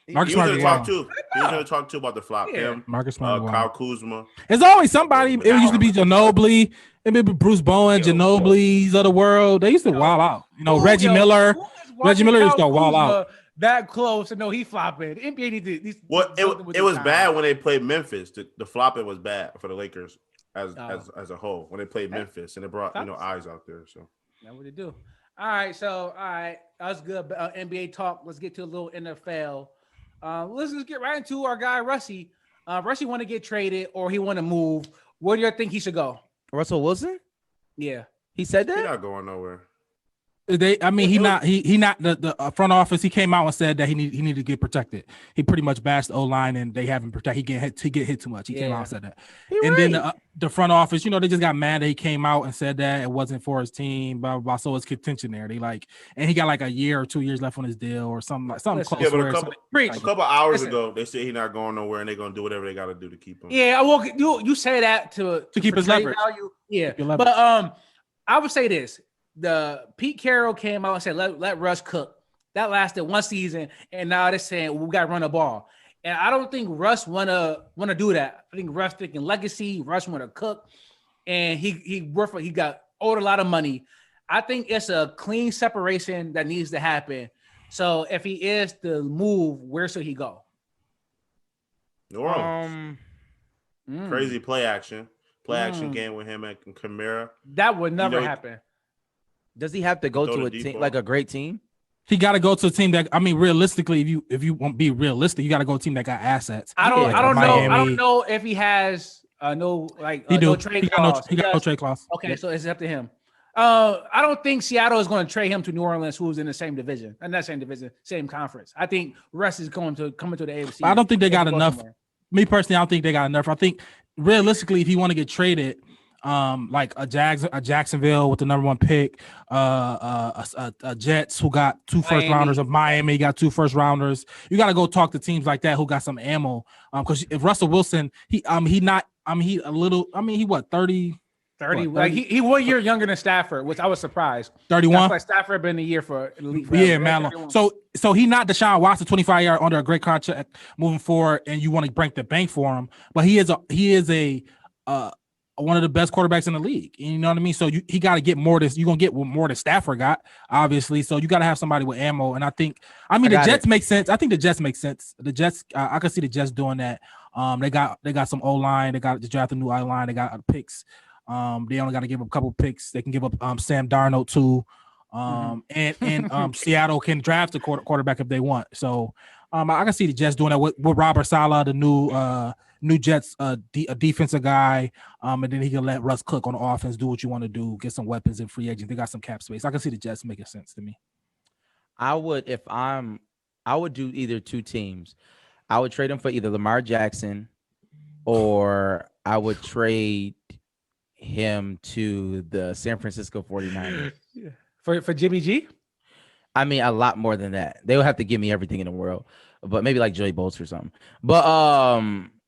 Marcus Smart be wilding too. He was gonna talk too about the flop. Yeah. Him, Marcus Smart, Kyle Kuzma. There's always somebody. It used to be Ginobili. It may be Bruce Bowen, Ginobili's of the world. They used to wild out. You know, Reggie Miller. Reggie Miller used to wild out. That close to know he flopping. The NBA needs to. It was bad when they played Memphis. The flopping was bad for the Lakers as a whole when they played Memphis and it brought eyes out there. So that's what they do. All right, that was good. NBA talk. Let's get to a little NFL. Let's just get right into our guy Russie. Russie want to get traded or he want to move. Where do you think he should go? Russell Wilson? Yeah, he said that. He's not going nowhere. He not the front office. He came out and said that he needed to get protected. He pretty much bashed the O-line and they haven't protected. He get hit too much. He came out and said that. Then the front office, they just got mad that he came out and said that it wasn't for his team. Blah blah blah. So it's contention there. And he got like a year or 2 years left on his deal or something close. Yeah, but a couple hours ago they said he's not going nowhere and they're gonna do whatever they got to do to keep him. Yeah, well, you say that to keep his leverage. Value. Yeah, but I would say this. The Pete Carroll came out and said, let Russ cook. That lasted one season, and now they're saying we got to run the ball. And I don't think Russ wanna do that. I think Russ thinking legacy. Russ want to cook, and he got owed a lot of money. I think it's a clean separation that needs to happen. So if he is to move, where should he go? New Orleans. Crazy play action game with him and Kamara. That would never happen. Does he have to go to a team like a great team? He got to go to a team that realistically, if you won't be realistic, you got to go to a team that got assets. I don't know. I don't know if he has no trade clause. He got no trade clause. Okay, so it's up to him. I don't think Seattle is going to trade him to New Orleans, who's in the same division, and not same division, same conference. I think Russ is coming to the AFC. I don't think they got enough. Me personally, I don't think they got enough. I think realistically, if you want to get traded, like a Jacksonville with the number 1 pick, a Jets who got 2 first rounders, of Miami got 2 first rounders. You got to go talk to teams like that who got some ammo. Because if Russell Wilson, he what 30. 30. Like he 1 year younger than Stafford, which I was surprised. 31. That's like Stafford been a year for elite. Yeah, man. So he not Deshaun Watson, 25-year under a great contract moving forward, and you want to break the bank for him, but he is a one of the best quarterbacks in the league. You know what I mean? So he got to get more. You're gonna get more than Stafford got, obviously. So you got to have somebody with ammo. And I think, the Jets make sense. I think the Jets make sense. The Jets, I can see the Jets doing that. They got some O-line. They got to draft a new O-line. They got picks. They only got to give up a couple picks. They can give up Sam Darnold too. And Seattle can draft a quarterback if they want. So I can see the Jets doing that with Robert Saleh, the new Jets a defensive guy, and then he can let Russ cook on the offense, do what you want to do, get some weapons in free agents. They got some cap space. I can see the Jets making sense to me. I would do either 2 teams. I would trade him for either Lamar Jackson, or I would trade him to the San Francisco 49ers. For Jimmy G? I mean, a lot more than that. They would have to give me everything in the world, but maybe like Joey Bolts or something. But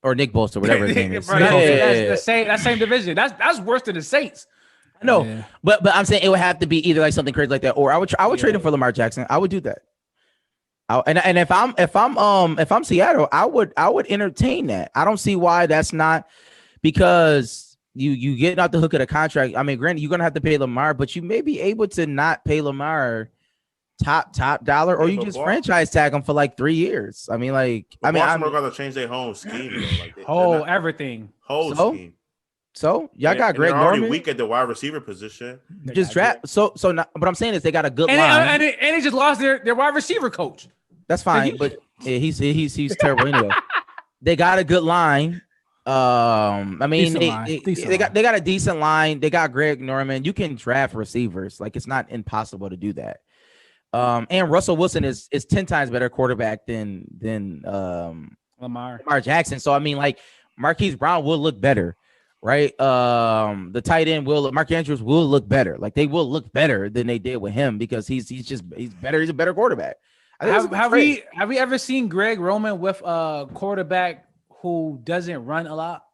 or Nick Bosa, whatever his name is. That's the same division. That's worse than the Saints. No, yeah. but I'm saying it would have to be either like something crazy like that, or I would trade him for Lamar Jackson. I would do that. And if I'm Seattle, I would entertain that. I don't see why that's not, because you get out the hook of the contract. I mean, granted, you're gonna have to pay Lamar, but you may be able to not pay Lamar top dollar, or you just franchise tag them for like 3 years. I mean, Baltimore got to change their whole scheme. Everything. Scheme. So y'all got Greg Norman. Already Norman. Weak at the wide receiver position. Just draft. So not, what I'm saying is they got a good line, and they just lost their wide receiver coach. That's fine, but he's terrible anyway. They got a good line. I mean, they got a decent line. They got Greg Norman. You can draft receivers. Like, it's not impossible to do that. And Russell Wilson is 10 times better quarterback than Lamar Jackson. So I mean, like, Marquise Brown will look better, right? The tight end Mark Andrews will look better. Like, they will look better than they did with him, because he's better. He's a better quarterback. Have we ever seen Greg Roman with a quarterback who doesn't run a lot?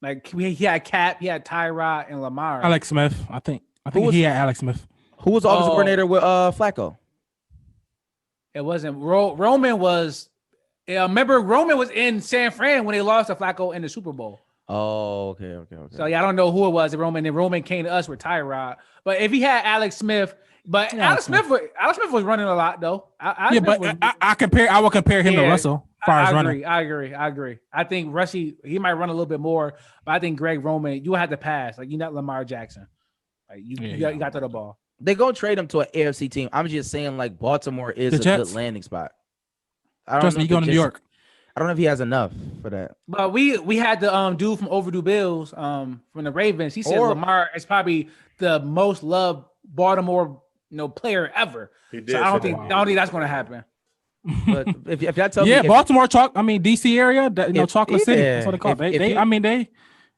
Like, he had Cap, he had Tyrod, and Lamar. Alex Smith, I think he had Alex Smith. Who was offensive coordinator with Flacco? It wasn't Roman was. Remember, Roman was in San Fran when they lost to Flacco in the Super Bowl. Oh, okay. So yeah, I don't know who it was. Roman came to us with Tyrod. But if he had Alex Smith, Alex Smith was running a lot though. I would compare him to Russell. I agree. I think Russie, he might run a little bit more, but I think Greg Roman, you had to pass. Like, you're not Lamar Jackson. Like, you got to the ball. They go trade him to an AFC team. I'm just saying, like, Baltimore is a good landing spot. I don't Trust me, you going to New York. I don't know if he has enough for that. But we had the dude from Overdue Bills from the Ravens. He said Lamar is probably the most loved Baltimore player ever. So I don't think that's going to happen. But if y'all tell me, Baltimore DC area, Chocolate City. That's what they call it.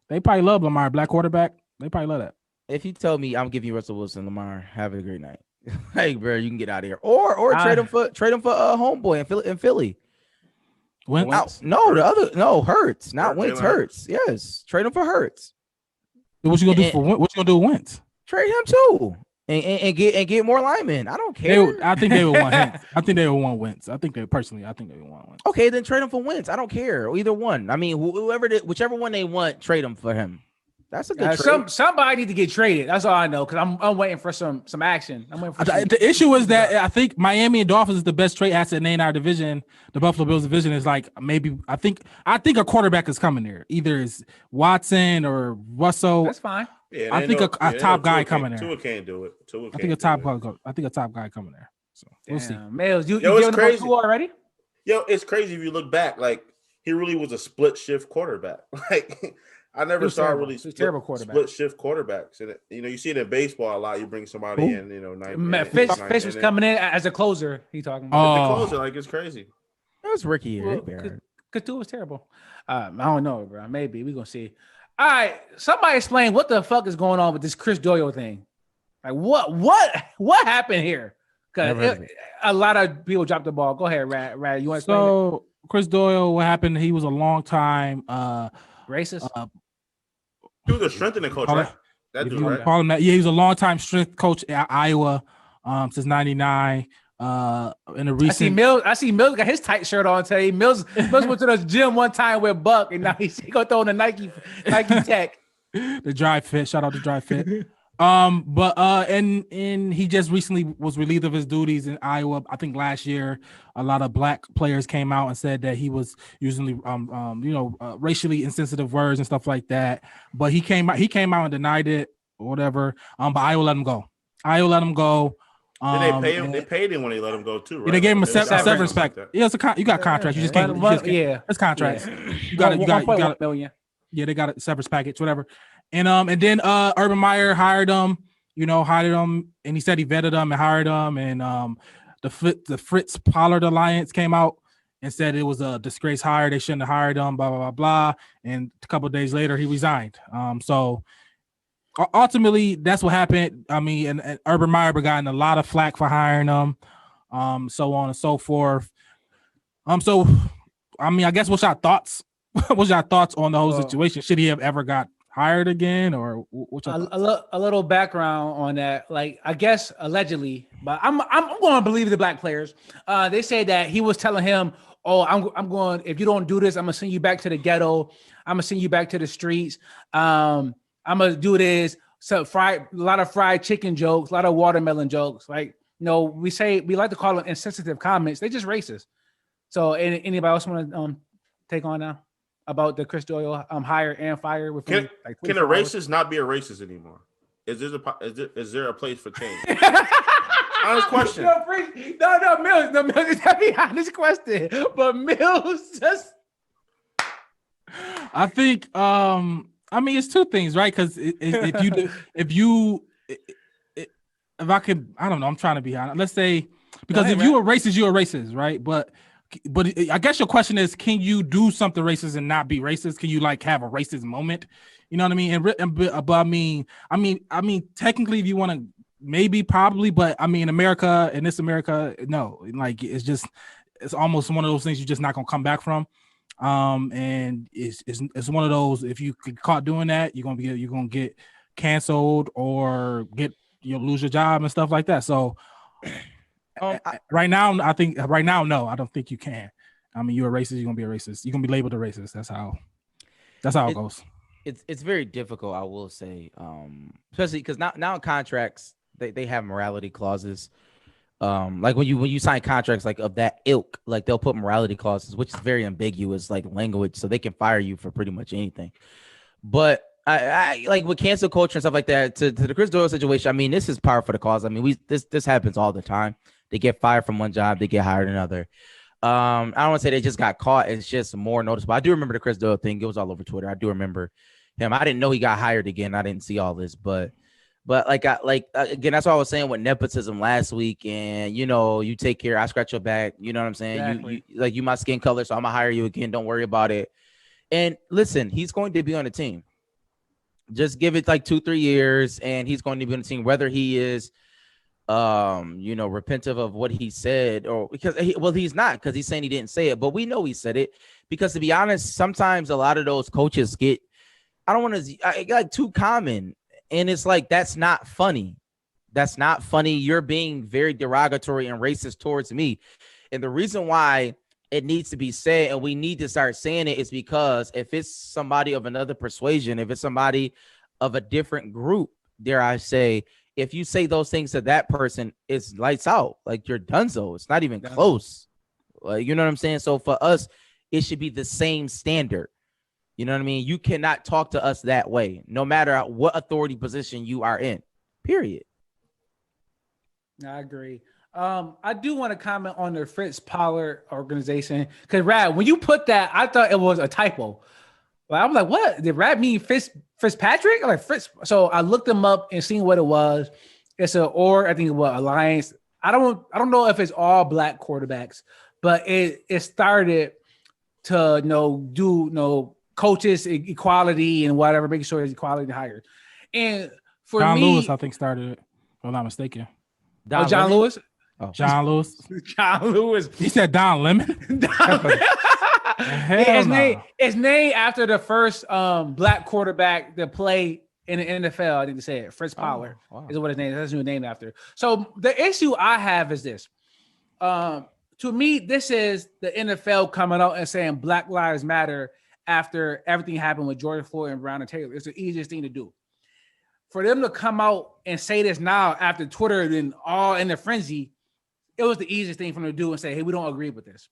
They probably love Lamar, black quarterback. They probably love that. If you tell me I'm giving you Russell Wilson, Lamar, have a great night. Like, bro, you can get out of here, or trade him for a homeboy in Philly. Wentz? Hurts, not Wentz. Hurts, yes, trade him for Hurts. What you gonna do what you gonna do with Wentz? Trade him too, and get more linemen. I don't care. I think they would want Wentz. I think they would want Wentz. I think they would want Wentz. Okay, then trade him for Wentz. I don't care either one. I mean, whichever one they want, trade him for him. That's a good trade. Somebody need to get traded. That's all I know, because I'm waiting for some action. I'm waiting for the issue is that I think Miami and Dolphins is the best trade asset in our division. The Buffalo Bills division is like maybe I think a quarterback is coming there. Either it's Watson or Russell. That's fine. Yeah, I think a top guy coming there. Tua can't do it. I think a top guy coming there. So we'll see. Mills, you giving him Tua already? Yo, it's crazy if you look back. Like, he really was a split shift quarterback. Like, I never saw really split shift quarterbacks. And you see it in baseball a lot. You bring somebody in, Fish was coming in as a closer. He talking about the closer, like, it's crazy. That was Ricky. Couture was terrible. I don't know, bro. Maybe we're gonna see. All right, somebody explain what the fuck is going on with this Chris Doyle thing. Like, what happened here? Because a lot of people dropped the ball. Go ahead, Rad. You want to explain? So Chris Doyle, what happened? He was a long time racist. He was a strengthening coach, right? That dude, right? Call him that. Yeah, he was a long-time strength coach at Iowa since '99. In a recent, I see Mills got his tight shirt on today. Mills went to the gym one time with Buck, and now he's gonna throw in the Nike Tech. The Dry Fit. Shout out to Dry Fit. And he just recently was relieved of his duties in Iowa. I think last year, a lot of black players came out and said that he was using racially insensitive words and stuff like that. But he came out and denied it or whatever. But Iowa let him go. Did they pay him? They paid him when they let him go too, right? Yeah, they gave him a severance pack. Yeah, you got contracts. You just can't. It's contracts. Yeah. You got $1.1 million. Yeah, they got a severance package, whatever. And then Urban Meyer hired him, and he said he vetted him and hired him. And the Fritz Pollard Alliance came out and said it was a disgrace hire. They shouldn't have hired him, blah, blah, blah, blah. And a couple of days later, he resigned. So ultimately, that's what happened. I mean, and Urban Meyer gotten a lot of flack for hiring him, so on and so forth. So, I mean, I guess what's your thoughts? What's your thoughts on the whole situation? Should he have ever got hired again, or what's a little background on that? Like, I guess allegedly, but I'm going to believe the black players. They say that he was telling him, "Oh, I'm going. If you don't do this, I'm gonna send you back to the ghetto. I'm gonna send you back to the streets. I'm gonna do this." So a lot of fried chicken jokes, a lot of watermelon jokes. Like, we like to call them insensitive comments. They just racist. So, anybody else want to take on now about the Chris Doyle hire and fire? Can a racist not be a racist anymore? Is there a place for change? Honest question. No, Mills. No, Mills. It's a be honest question. But Mills just. I think. I mean, it's two things, right? Because if I could, I don't know. I'm trying to be honest. Let's say, because if you're a racist, right? But I guess your question is, can you do something racist and not be racist? Can you like have a racist moment? You know what I mean? But I mean, technically, if you want to, maybe, probably, but I mean, in America, no. Like, it's almost one of those things you're just not gonna come back from. And it's one of those, if you get caught doing that, you're gonna get canceled or you'll lose your job and stuff like that. So right now, no, I don't think you can. I mean, you're a racist, you're gonna be a racist. You're gonna be labeled a racist. That's how it goes. It's very difficult, I will say, especially because now in contracts they have morality clauses. Like when you sign contracts like of that ilk, like they'll put morality clauses, which is very ambiguous, like language, so they can fire you for pretty much anything. But I like with cancel culture and stuff like that. To the Chris Doyle situation, I mean, this is par for the cause. I mean, this happens all the time. They get fired from one job, they get hired another. I don't want to say they just got caught. It's just more noticeable. I do remember the Chris Doyle thing. It was all over Twitter. I do remember him. I didn't know he got hired again. I didn't see all this, but again, that's what I was saying with nepotism last week. And you take care. I scratch your back. You know what I'm saying? Exactly. You my skin color, so I'm gonna hire you again. Don't worry about it. And listen, he's going to be on the team. Just give it like 2-3 years, and he's going to be on the team. Whether he is, repentive of what he said, or he's not, because he's saying he didn't say it, but we know he said it. Because to be honest, sometimes a lot of those coaches get, I don't want to like too common, and it's like that's not funny. That's not funny. You're being very derogatory and racist towards me, and the reason why it needs to be said, and we need to start saying it, is because if it's somebody of another persuasion, if it's somebody of a different group, dare I say, if you say those things to that person, it's lights out. Like, you're donezo. It's not even close. Like, you know what I'm saying? So for us, it should be the same standard. You know what I mean? You cannot talk to us that way, no matter what authority position you are in, period. I agree. I do want to comment on the Fritz Pollard organization, because Rad, when you put that, I thought it was a typo. Like, I'm like, what? Did Rad mean Fitzpatrick? I'm like, Fritz. So I looked them up and seen what it was. It's I think it was Alliance. I don't know if it's all black quarterbacks, but it started to do coaches equality and whatever, making sure there's equality hired. And for John me, Lewis, I think, started it, if I'm not mistaken. John Lewis. Oh. John Lewis. John Lewis. He said Don Lemon. It's named after the first black quarterback to play in the NFL. I think they said Fritz Pollard is what his name is. That's who it's named after. So the issue I have is this. To me, this is the NFL coming out and saying Black Lives Matter after everything happened with George Floyd and Breonna Taylor. It's the easiest thing to do. For them to come out and say this now after Twitter and all in the frenzy, it was the easiest thing for them to do and say, hey, we don't agree with this.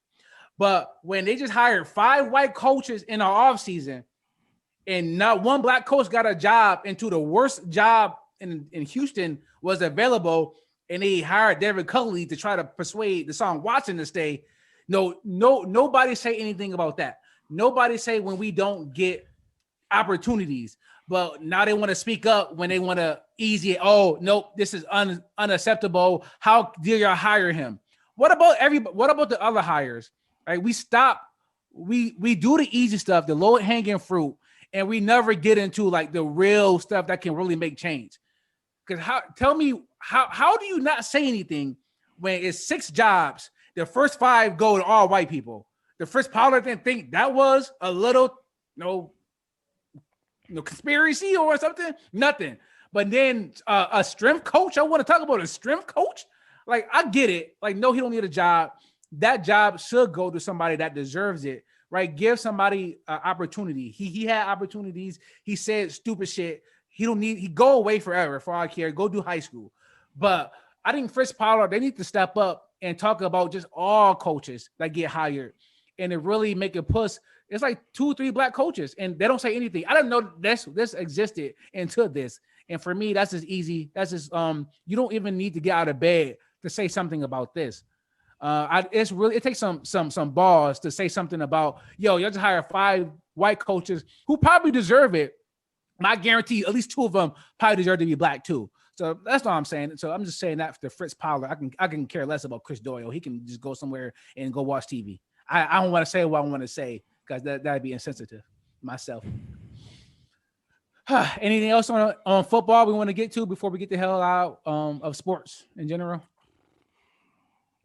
But when they just hired 5 white coaches in our offseason and not one black coach got a job into the worst job in Houston was available, and they hired David Culley to try to persuade Deshaun Watson to stay, nobody say anything about that. Nobody say when we don't get opportunities. But now they want to speak up when they want to easy it. Oh, nope, this is unacceptable. How dare y'all hire him? What about the other hires? Right? We do the easy stuff, the low hanging fruit, and we never get into like the real stuff that can really make change. Because tell me how do you not say anything when it's 6 jobs? The first 5 go to all white people. The Fritz Pollard didn't think that was a little conspiracy or something, nothing. But then a strength coach, I want to talk about a strength coach. Like, I get it. Like, no, he don't need a job. That job should go to somebody that deserves it, right? Give somebody an opportunity. He had opportunities. He said stupid shit. He go away forever for all I care. Go do high school. But I think Fritz Pollard, they need to step up and talk about just all coaches that get hired and to really make a push. It's like 2-3 black coaches, and they don't say anything. I didn't know this existed until this. And for me, that's just easy. That's just you don't even need to get out of bed to say something about this. It takes some balls to say something about, y'all just hire 5 white coaches who probably deserve it. And I guarantee at least 2 of them probably deserve to be black too. So that's all I'm saying. So I'm just saying that for Fritz Pollard, I can care less about Chris Doyle. He can just go somewhere and go watch TV. I don't want to say what I want to say, because that'd be insensitive myself. Anything else on football we want to get to before we get the hell out of sports in general?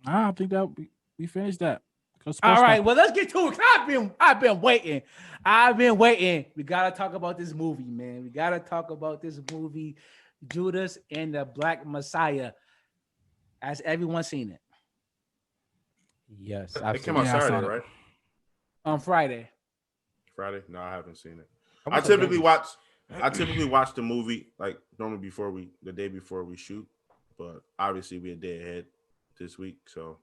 I think that we finished that. All right, well, let's get to it. I've been waiting. We gotta talk about this movie, man. We gotta talk about this movie, Judas and the Black Messiah. Has everyone seen it? Yes, it came out Saturday, right? On Friday. No, I haven't seen it. I typically watch the movie like normally the day before we shoot, but obviously we're a day ahead this week. So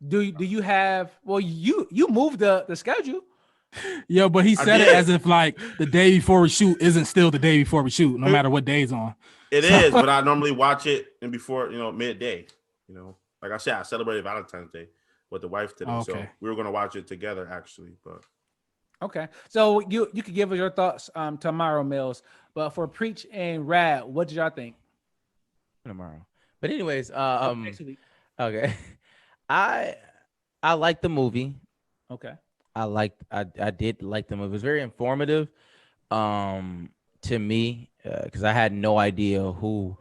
do you have? Well, you moved the schedule. Yo, but he said it as if like the day before we shoot isn't still the day before we shoot, no matter what day it's on. It is, but I normally watch it and before midday. Like I said, I celebrated Valentine's Day with the wife today, so we were gonna watch it together actually. But okay, so you could give us your thoughts tomorrow, Mills. But for Preach and Rad, what did y'all think? Tomorrow, but anyways, okay, I liked the movie. Okay. I did like the movie. It was very informative to me because I had no idea who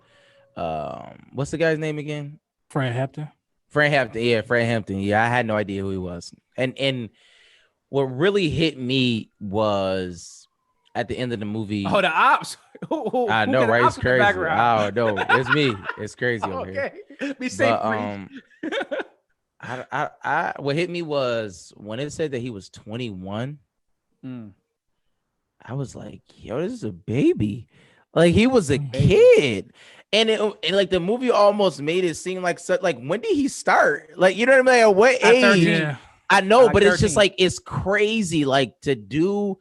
what's the guy's name again? Fred Hampton. Fred Hampton. Yeah, I had no idea who he was. And what really hit me was at the end of the movie. Oh, the ops. I know, right? It's crazy. Oh no, it's me. It's crazy over here. Be safe, I what hit me was when it said that he was 21. I was like, yo, this is a baby. Like he was a kid. And like the movie almost made it seem like when did he start? Like, you know what I mean? Like, at what age? Yeah. I know, but 13. It's just like it's crazy, like to do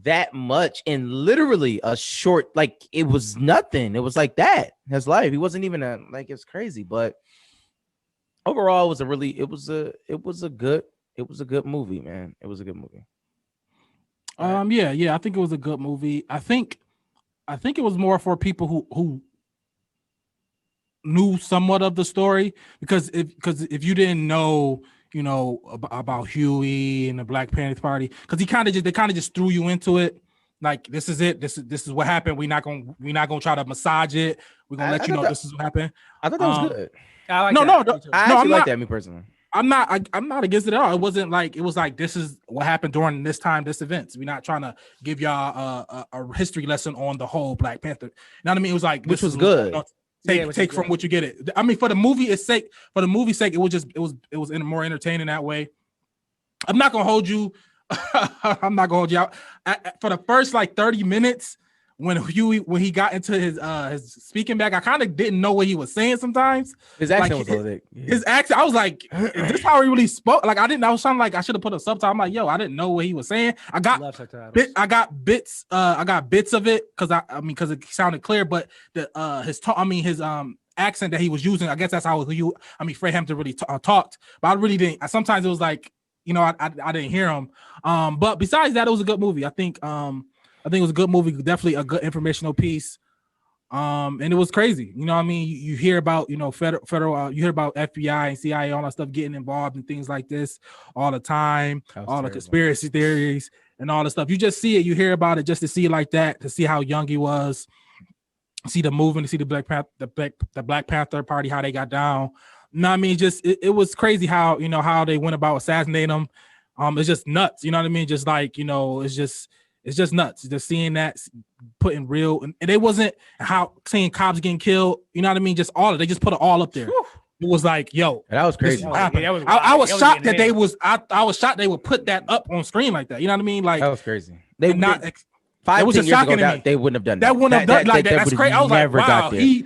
that much in literally a short, like it was nothing. It was like that. His life. He wasn't even it's crazy, but overall, it was a good movie, man. It was a good movie. Yeah, I think it was a good movie. I think it was more for people who knew somewhat of the story because if you didn't know, about Huey and the Black Panther Party, because they kind of just threw you into it. Like this is it. This is what happened. We're not gonna try to massage it. We're gonna let you know this is what happened. I thought that was good. I actually like that, me personally. I'm not against it at all. It wasn't like it was like this is what happened during this time, this event. We're not trying to give y'all a history lesson on the whole Black Panther. You know what I mean? It was like which was good. Take from what you get it. I mean, for the movie's sake, it was more entertaining that way. I'm not gonna hold you. I'm not gonna hold you out. For the first 30 minutes, when he got into his speaking back, I kind of didn't know what he was saying sometimes. His accent was his accent. I was like, is this how he really spoke? Like I was trying I should have put a subtitle. I'm like, yo, I didn't know what he was saying. I got bits of it because it sounded clear, but his accent that he was using, I guess that's how Fred Hampton really talked, but I really didn't. Sometimes it was like, I didn't hear him. But besides that, it was a good movie. I think it was a good movie, definitely a good informational piece. And it was crazy. You know what I mean? You hear about, federal, you hear about FBI and CIA, all that stuff getting involved in things like this all the time, all the conspiracy theories and all the stuff. You just see it, you hear about it just to see it like that, to see how young he was, see the movement, to see the Black Panther Party, how they got down. You know what I mean? Just it was crazy how, how they went about assassinating him. It's just nuts. You know what I mean? Just like, it's just nuts. Just seeing that, putting real, and it wasn't how seeing cops getting killed. You know what I mean? Just all of it. They just put it all up there. Whew. It was like, yo, that was crazy. I was shocked that they was. I was shocked they would put that up on screen like that. You know what I mean? Like that was crazy. They not. 5 years ago, they wouldn't have done that. That wouldn't have done like that. That's crazy. I was like, wow, you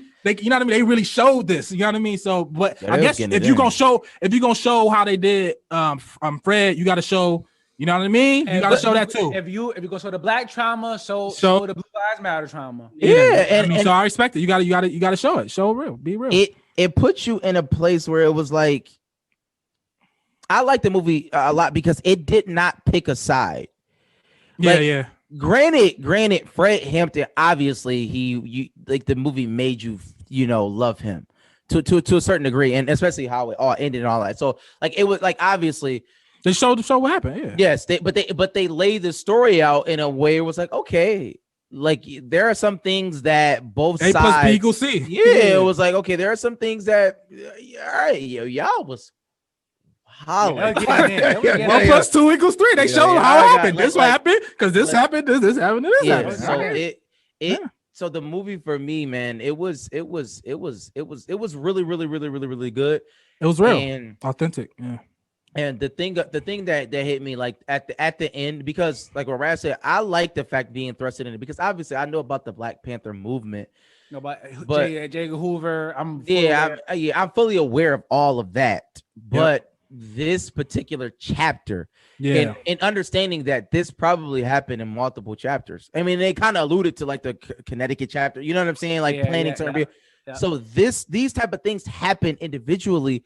know what I mean? They really showed this. You know what I mean? So, but I guess if you're gonna show how they did, Fred, you got to show. You know what I mean? You gotta show that too. If you go show the Black trauma, show the Blue Lives Matter trauma. Yeah, so I respect it. You gotta show it. Show real. Be real. It puts you in a place where it was like, I like the movie a lot because it did not pick a side. Yeah. Granted, Fred Hampton, obviously you like the movie made you love him to a certain degree, and especially how it all ended and all that. So like it was like obviously. They showed the show what happened. Yeah. Yes, but they laid the story out in a way it was like, okay, like there are some things that both sides plus B equals C. Yeah, it was like, okay, there are some things that all right, y'all was hollering. 1 + 2 = 3. They showed how it happened. This happened because this happened. This happened. This happened. So so the movie for me, man, it was really good. It was real and authentic. Yeah. And the thing that hit me like at the end, because like what Rad said, I like the fact being thrusted in it because obviously I know about the Black Panther movement. No, but J. Edgar Hoover, I'm fully aware of all of that. But this particular chapter, and understanding that this probably happened in multiple chapters. I mean, they kind of alluded to like the Connecticut chapter, you know what I'm saying, like planning certain. So these type of things happen individually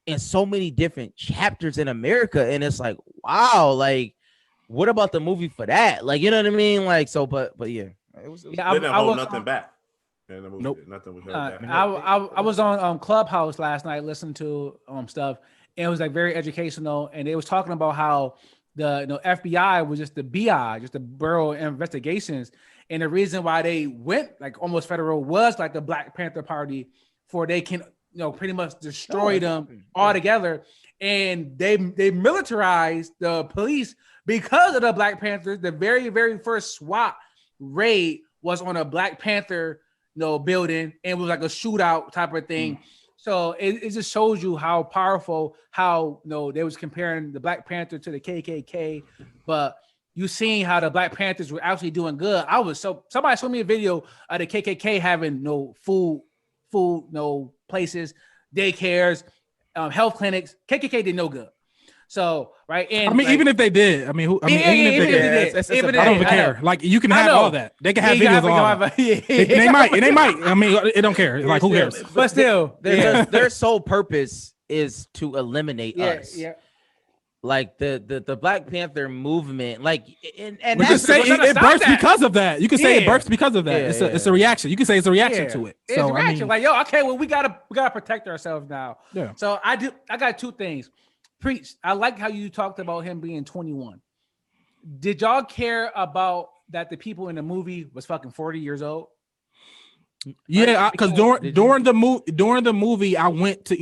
in so many different chapters in America, and it's like, wow, like what about the movie for that? Like, you know what I mean? Like, so, but yeah, it was they didn't hold nothing back. Nope. Nothing was heard back. I was on Clubhouse last night listening to stuff, and it was like very educational, and they was talking about how the FBI was just the BI, just the Bureau of Investigations, and the reason why they went like almost federal was like the Black Panther Party, for they can pretty much destroy them altogether, and they militarized the police because of the Black Panthers. The very first SWAT raid was on a Black Panther building, and it was like a shootout type of thing. So it just shows you how powerful, how they was comparing the Black Panther to the KKK, but you seen how the Black Panthers were actually doing good. Somebody showed me a video of the KKK having food, places, daycares, health clinics. KKK did no good. So right, and I mean, even if they did, even if they did, I don't even care. Like, you can have all that. They can have videos of all that. They might. I mean, it don't care. Like, who cares? But still, their sole purpose is to eliminate us. Yeah. Like the Black Panther movement, like, and we can say it bursts because of that. You can say it bursts because of that. It's a reaction. You can say it's a reaction to it. It's a reaction. Like, okay, well, we gotta protect ourselves now. Yeah. So I got two things. Preach. I like how you talked about him being 21. Did y'all care about that the people in the movie was fucking 40 years old? Yeah, because during the movie, I went to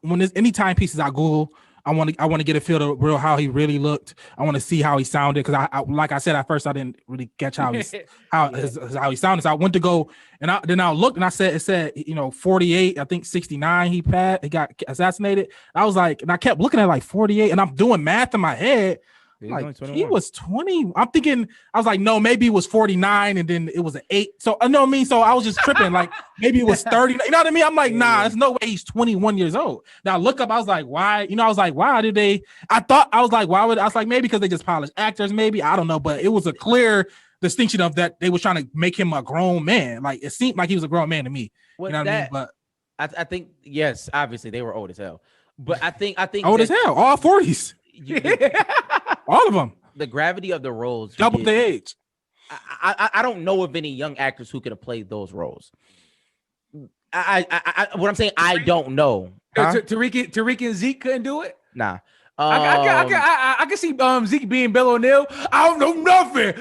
when there's any timepieces I Google, I want to get a feel of real how he really looked. I want to see how he sounded, because I like I said at first, I didn't really catch how he sounded. So I went to go and I looked and it said 48, I think 69 he got assassinated. I was like, and I kept looking at like 48, and I'm doing math in my head. Like, he was 20. I'm thinking, I was like, no, maybe it was 49 and then it was an 8. So I know what I mean. So I was just tripping, like maybe it was 30. You know what I mean? I'm like, nah, there's no way he's 21 years old. Now look up, I was like, why? I was like, why did they? I was like, maybe because they just polished actors, maybe. I don't know, but it was a clear distinction of that they were trying to make him a grown man. Like, it seemed like he was a grown man to me. You know what I mean? But I think, yes, obviously they were old as hell. But I think old as hell, all 40s. All of them. The gravity of the roles, double the age. I don't know of any young actors who could have played those roles. What I'm saying, I don't know. Huh? Tariq and Zeke couldn't do it. Nah. I can see Zeke being Bill O'Neill. I don't know nothing.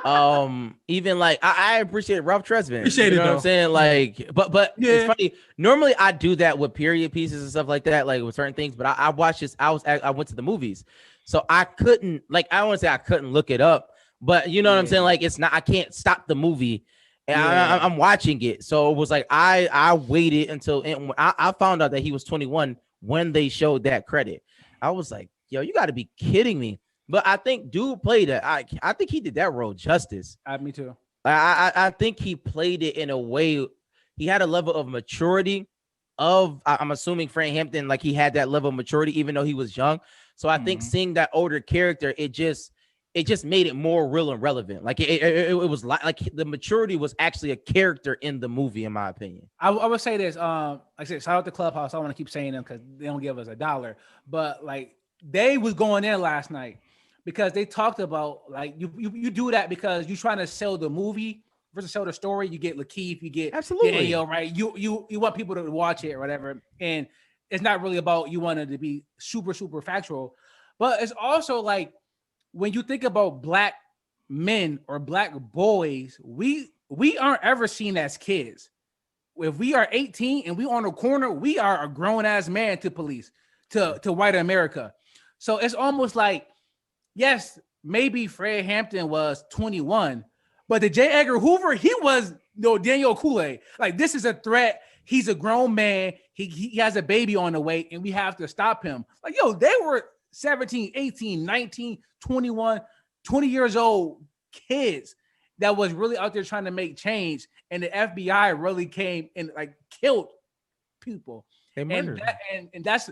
But, even like I appreciate Ralph Tresvant. Appreciate you know it, what I'm saying? Like, but yeah. It's funny. Normally I do that with period pieces and stuff like that, like with certain things. But I watched this. I went to the movies, so I couldn't, like, I don't want to say I couldn't look it up, but you know what I'm saying? Like, it's not, I can't stop the movie. And I'm watching it. So it was like I waited until I found out that he was 21 when they showed that credit. I was like, yo, you got to be kidding me. But I think dude played it. I think he did that role justice. Me too. I think he played it in a way. He had a level of maturity I'm assuming Frank Hampton, like, he had that level of maturity even though he was young. So I think seeing that older character, it just made it more real and relevant. Like it was like the maturity was actually a character in the movie, in my opinion. I would say this. Like I said, shout out to Clubhouse. I want to keep saying them because they don't give us $1. But like, they was going in last night because they talked about, like, you do that because you're trying to sell the movie versus sell the story. You get Lakeith, you get Daniel, right? You want people to watch it or whatever. And it's not really about you wanted to be super, super factual, but it's also like, when you think about black men or black boys, we aren't ever seen as kids. If we are 18 and we on a corner, we are a grown ass man to police, to white America. So it's almost like, yes, maybe Fred Hampton was 21, but the J. Edgar Hoover, he was Daniel Kool-Aid. Like, this is a threat. He's a grown man. He has a baby on the way, and we have to stop him. Like, yo, they were 17, 18, 19, 21, 20 years old kids that was really out there trying to make change. And the FBI really came and like killed people. And that's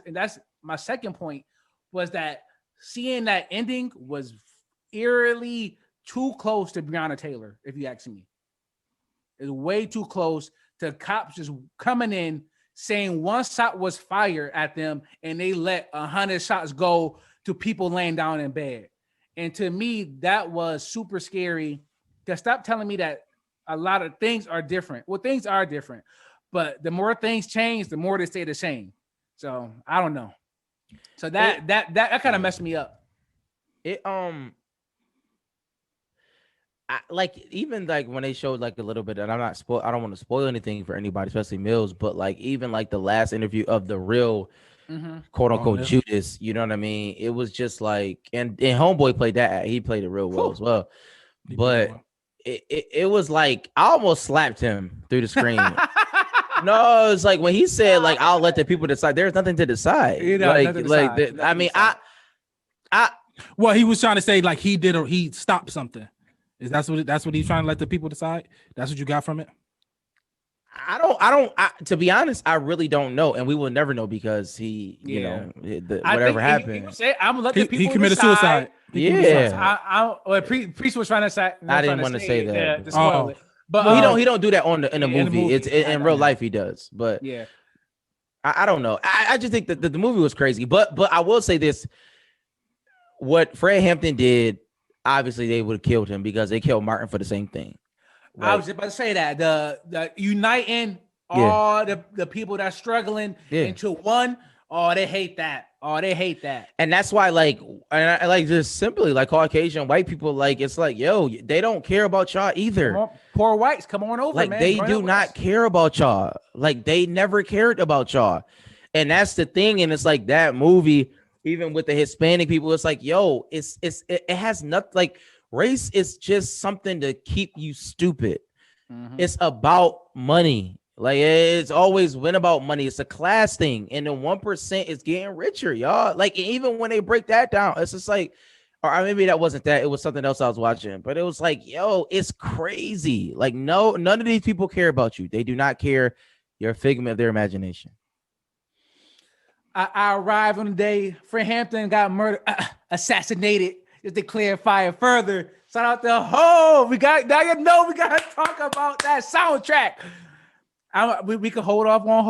my second point was that seeing that ending was eerily too close to Breonna Taylor, if you ask me. It's way too close to cops just coming in saying one shot was fired at them and they let 100 shots go to people laying down in bed. And to me, that was super scary. To stop telling me that a lot of things are different. Well, things are different, but the more things change, the more they stay the same. So I don't know. So that kind of messed me up. Even when they showed like a little bit, and I don't want to spoil anything for anybody, especially Mills, but like even like the last interview of the real quote unquote Judas, you know what I mean? It was just like, and Homeboy played that, he played it real well as well. But it was like I almost slapped him through the screen. No, it's like when he said like I'll let the people decide. There's nothing to decide. Well, he was trying to say like he did or he stopped something. Is that's what he's trying to let the people decide? That's what you got from it? To be honest, I really don't know, and we will never know because he, whatever happened. I'm gonna let the people he committed decide. suicide. Priest was trying to say. I didn't want to say that. To spoil it. But he don't do that in the movie. It's in real life he does. But yeah, I don't know. I just think that the movie was crazy. But I will say this: what Fred Hampton did, obviously they would have killed him because they killed Martin for the same thing. Right? I was just about to say that the uniting all the people that's struggling into one. Oh, they hate that. And that's why, I like just simply like Caucasian white people, like it's like, yo, they don't care about y'all either. Poor whites, come on over, like, man. They do not care about y'all. Like they never cared about y'all, and that's the thing. And it's like that movie, even with the Hispanic people, it's like, yo, it has nothing. Like race is just something to keep you stupid. Mm-hmm. It's about money. Like it's always been about money. It's a class thing, and the 1% is getting richer, y'all. Like even when they break that down, it's just like, or maybe that wasn't that. It was something else I was watching, but it was like, yo, it's crazy. Like none of these people care about you. They do not care. You're a figment of their imagination. I arrived on the day Fred Hampton got murdered, assassinated. Just to clarify it further, shout out to Hove. We gotta talk about that soundtrack. We could hold off on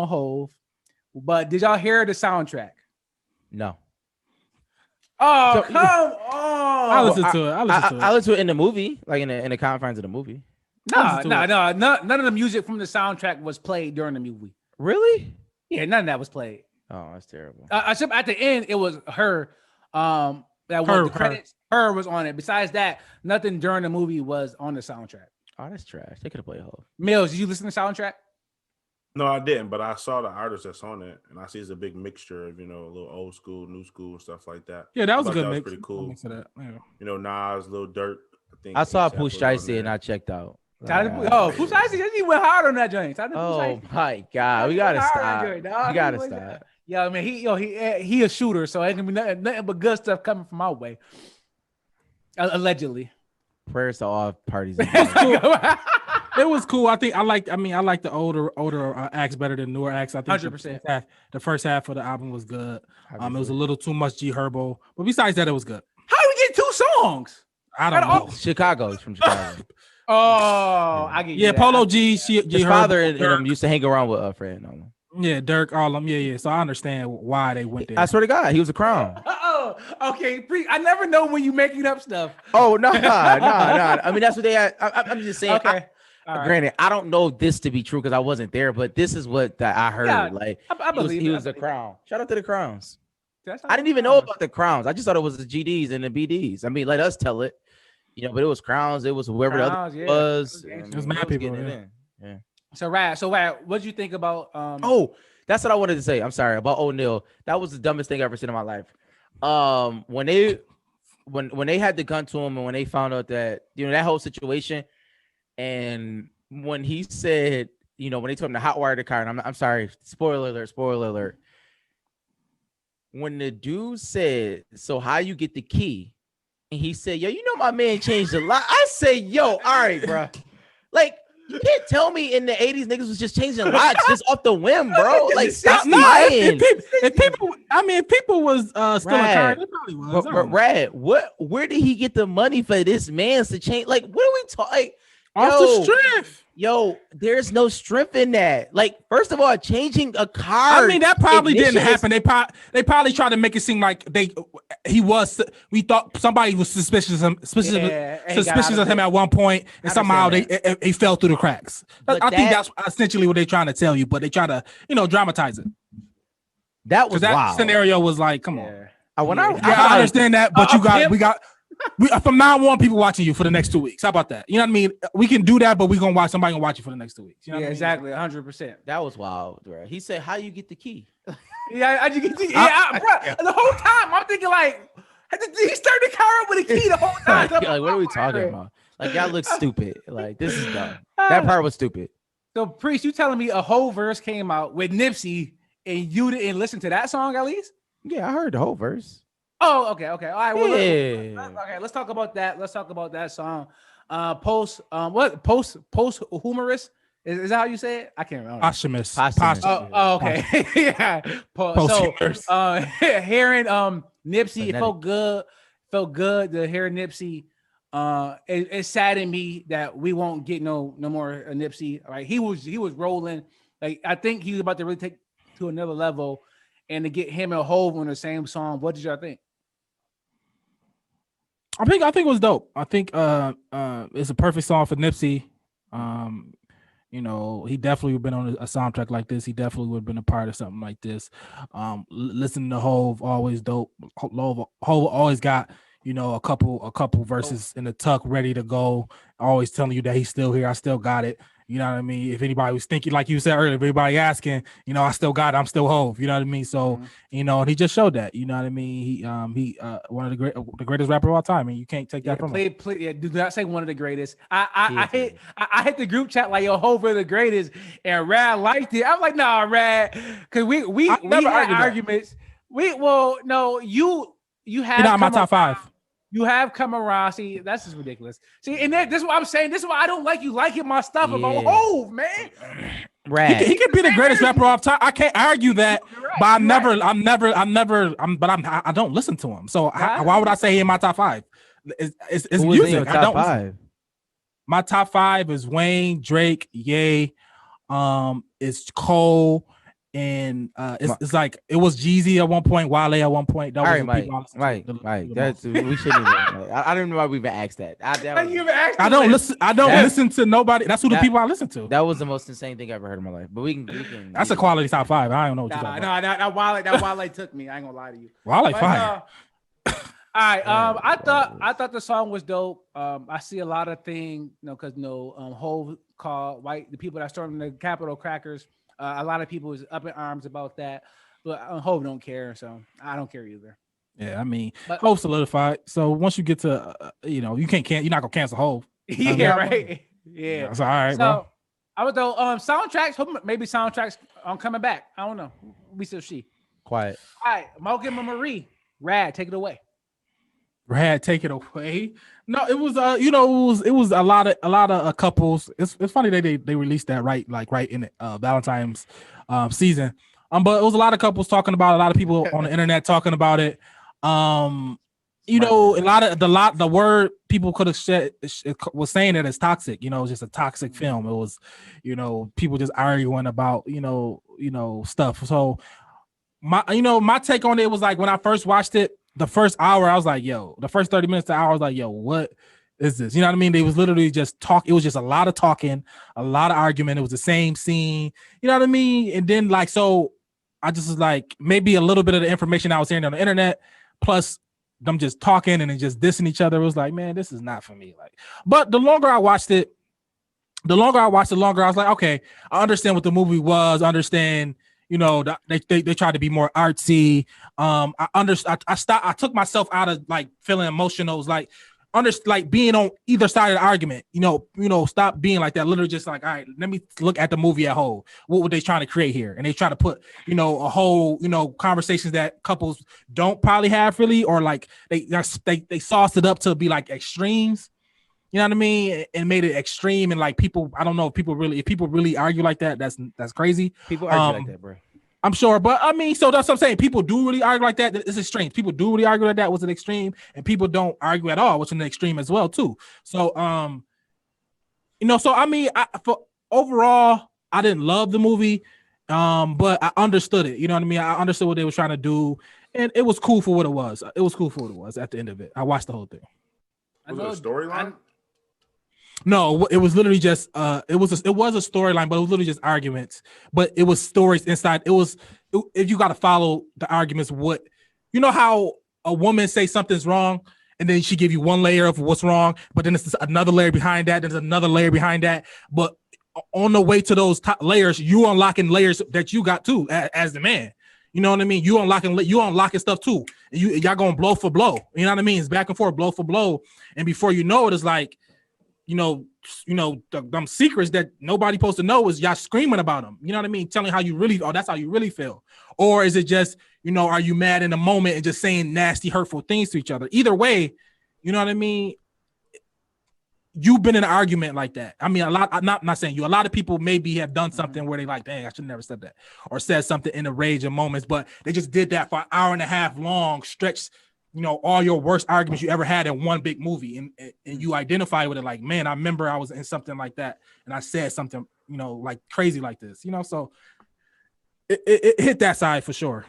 Hove. But did y'all hear the soundtrack? No. Oh, come on. I listened to it. I listened to it in the movie, like in the confines of the movie. No. None of the music from the soundtrack was played during the movie. Really? Yeah, none of that was played. Oh, that's terrible. Except at the end, it was her. The credits. Her was on it. Besides that, nothing during the movie was on the soundtrack. Oh, that's trash. They could have played Hove. Mills, did you listen to the soundtrack? No, I didn't, but I saw the artist that's on it, and I see it's a big mixture of, a little old school, new school, and stuff like that. Yeah, that was a good mix. Pretty cool. Mix of that. Yeah. Nas, Lil Durk. I saw Pooh Shiesty and I checked out. Pooh Shiesty, he went hard on that joint. Oh my God, we gotta stop. Yeah, I mean, he a shooter, so it can be nothing but good stuff coming from our way. Allegedly. Prayers to all parties. It was cool. I like the older acts better than newer acts. I think 100%. The first half of the album was good. It was a little too much G Herbo, but besides that, it was good. How do we get 2 songs? I don't know. Chicago. He's from Chicago. Oh, I get you. Yeah, Polo G. His father and him used to hang around with Fred. Yeah, Dirk, all of them. Yeah. So I understand why they went there. I swear to God, he was a crown. Oh, okay. I never know when you're making up stuff. Oh, no. I mean, that's what they had. I'm just saying. Okay. Granted, I don't know this to be true because I wasn't there, but this is what I heard. Yeah, I believe he was a crown. Shout out to the Crowns. I didn't even know about the Crowns. I just thought it was the GDs and the BDs. I mean, let us tell it. But it was Crowns. It was whoever the other was. It was mad people. Yeah. So Rad, what did you think about? That's what I wanted to say. I'm sorry about O'Neal. That was the dumbest thing I've ever seen in my life. When they had the gun to him and when they found out that that whole situation, and when he said, when they told him to hotwire the car, and I'm sorry, spoiler alert. When the dude said, "So how you get the key?" and he said, "Yo, my man changed a lot." I say, "Yo, all right, bro, like." You can't tell me in the 80s niggas was just changing locks just off the whim, bro. Like stop No, lying. if people was still a car, they probably was. But Rad, where did he get the money for this man's to change? Like, what are we talking? Off the strength. Yo, there's no strength in that. Like, first of all, changing a car. I mean, that probably didn't happen. They probably tried to make it seem like we thought somebody was suspicious of him at one point, and somehow he fell through the cracks. I think that's essentially what they're trying to tell you, but they try to, dramatize it. That was that wild. Scenario was like, come on. I understand that, but from now on, people watching you for the next 2 weeks. How about that? You know what I mean? We can do that, but somebody gonna watch you for the next 2 weeks. You know exactly, 100%. That was wild, bro. He said, "How you get the key?" How'd you get the key? The whole time I'm thinking like, he started the car up with a key the whole time. Like, what are we talking about? Like, y'all look stupid. Like, this is dumb. That part was stupid. So, Priest, you telling me a whole verse came out with Nipsey and you didn't listen to that song at least? Yeah, I heard the whole verse. Oh, okay. All right. Well, okay. Let's talk about that. Let's talk about that song. Post humorous. Is that how you say it? I can't remember. Posthumous. Oh, okay. Yeah. Posthumous. Hearing Nipsey, it felt good. Felt good to hear Nipsey. It saddened me that we won't get no more Nipsey. Right? He was rolling. Like, I think he was about to really take to another level, and to get him and Hove on the same song. What did y'all think? I think it was dope. I think it's a perfect song for Nipsey. He definitely would have been on a soundtrack like this. He definitely would have been a part of something like this. Listening to Hove, always dope. Hove always got, a couple verses in the tuck ready to go. Always telling you that he's still here. I still got it. You know what I mean? If anybody was thinking, like you said earlier, if anybody asking, I still got it. I'm still Hove. You know what I mean? So, and he just showed that. You know what I mean? He one of the greatest rapper of all time, and you can't take that from him. Do not say one of the greatest. I hit the group chat like, yo, Hove is the greatest, and Rad liked it. I'm like, nah, Rad, because we had arguments. You have not my top 5. You have come around. See, that's just ridiculous. See, and this is what I'm saying. This is why I don't like you liking my stuff about Hove, man. Right. He could be the greatest rapper of time. I can't argue that, but I don't listen to him. So why would I say he in my top 5? It's music. I don't. 5? My top 5 is Wayne, Drake, Ye, it's Cole. And it's like it was Jeezy at one point, Wale at one point. Right. That's we shouldn't even. I don't know why we even asked that. I don't listen to nobody. That's who the people I listen to. That was the most insane thing I ever heard in my life. But we can. That's a quality top 5. I don't know what you're talking about. That Wale took me. I ain't gonna lie to you. Wale fire. All right. I thought the song was dope. I see a lot of things, because Hove called the people that stormed the Capitol crackers. A lot of people was up in arms about that, but Hove don't care, so I don't care either. Yeah, I mean, Hove solidified. So once you get to, you're not gonna cancel Hove. Yeah, right. Yeah, it's all right, so, bro. I would though soundtracks. Maybe soundtracks coming back. I don't know. We still see. Quiet. All right, Malcolm and Marie. Rad, take it away. Rad, take it away. No, it was it was a lot of couples. It's funny that they released that right in Valentine's season. But it was a lot of couples talking about it, a lot of people on the internet talking about it. A lot of the word people could have said was saying that it's toxic. It's just a toxic film. It was, people just arguing about stuff. So my take on it was like when I first watched it. The first hour, I was like, yo, the first 30 minutes to hour, I was like, yo, what is this? You know what I mean? They was literally just talk. It was just a lot of talking, a lot of argument. It was the same scene. You know what I mean? And then so I just was like, maybe a little bit of the information I was hearing on the internet, plus them just talking and then just dissing each other. It was like, man, this is not for me. But the longer I watched it, the longer I was like, okay, I understand what the movie was. I understand. They tried to be more artsy. I took myself out of feeling emotional. It was being on either side of the argument. Stop being like that. Literally just all right, let me look at the movie at whole. What were they trying to create here? And they try to put a whole conversations that couples don't probably have really, or they sauced it up to be extremes. You know what I mean? And made it extreme and like people. I don't know if people really argue like that. That's crazy. People argue like that, bro. I'm sure, but I mean, so that's what I'm saying. People do really argue like that. It's extreme. People do really argue like that was an extreme, and people don't argue at all, which is an extreme as well too. So, so I mean, for overall, I didn't love the movie, but I understood it. You know what I mean? I understood what they were trying to do, and it was cool for what it was. It was cool for what it was. At the end of it, I watched the whole thing. Was it a storyline? No, it was literally just it was a storyline, but it was literally just arguments. But it was stories inside. If you got to follow the arguments, you know how a woman say something's wrong, and then she give you one layer of what's wrong, but then it's another layer behind that. There's another layer behind that. But on the way to those top layers, you unlocking layers that you got too as the man. You know what I mean? You unlocking stuff too. And y'all going blow for blow. You know what I mean? It's back and forth, blow for blow. And before you know it, it's like, them secrets that nobody supposed to know is y'all screaming about them. You know what I mean? Telling how you really, that's how you really feel. Or is it just, are you mad in the moment and just saying nasty, hurtful things to each other? Either way, you know what I mean? You've been in an argument like that. I mean, I'm not saying you. A lot of people maybe have done something where they like, dang, I should never said that, or said something in a rage of moments, but they just did that for an hour and a half long stretch. All your worst arguments you ever had in one big movie, and you identify with it like, man, I remember I was in something like that, and I said something, like crazy like this, so it hit that side for sure.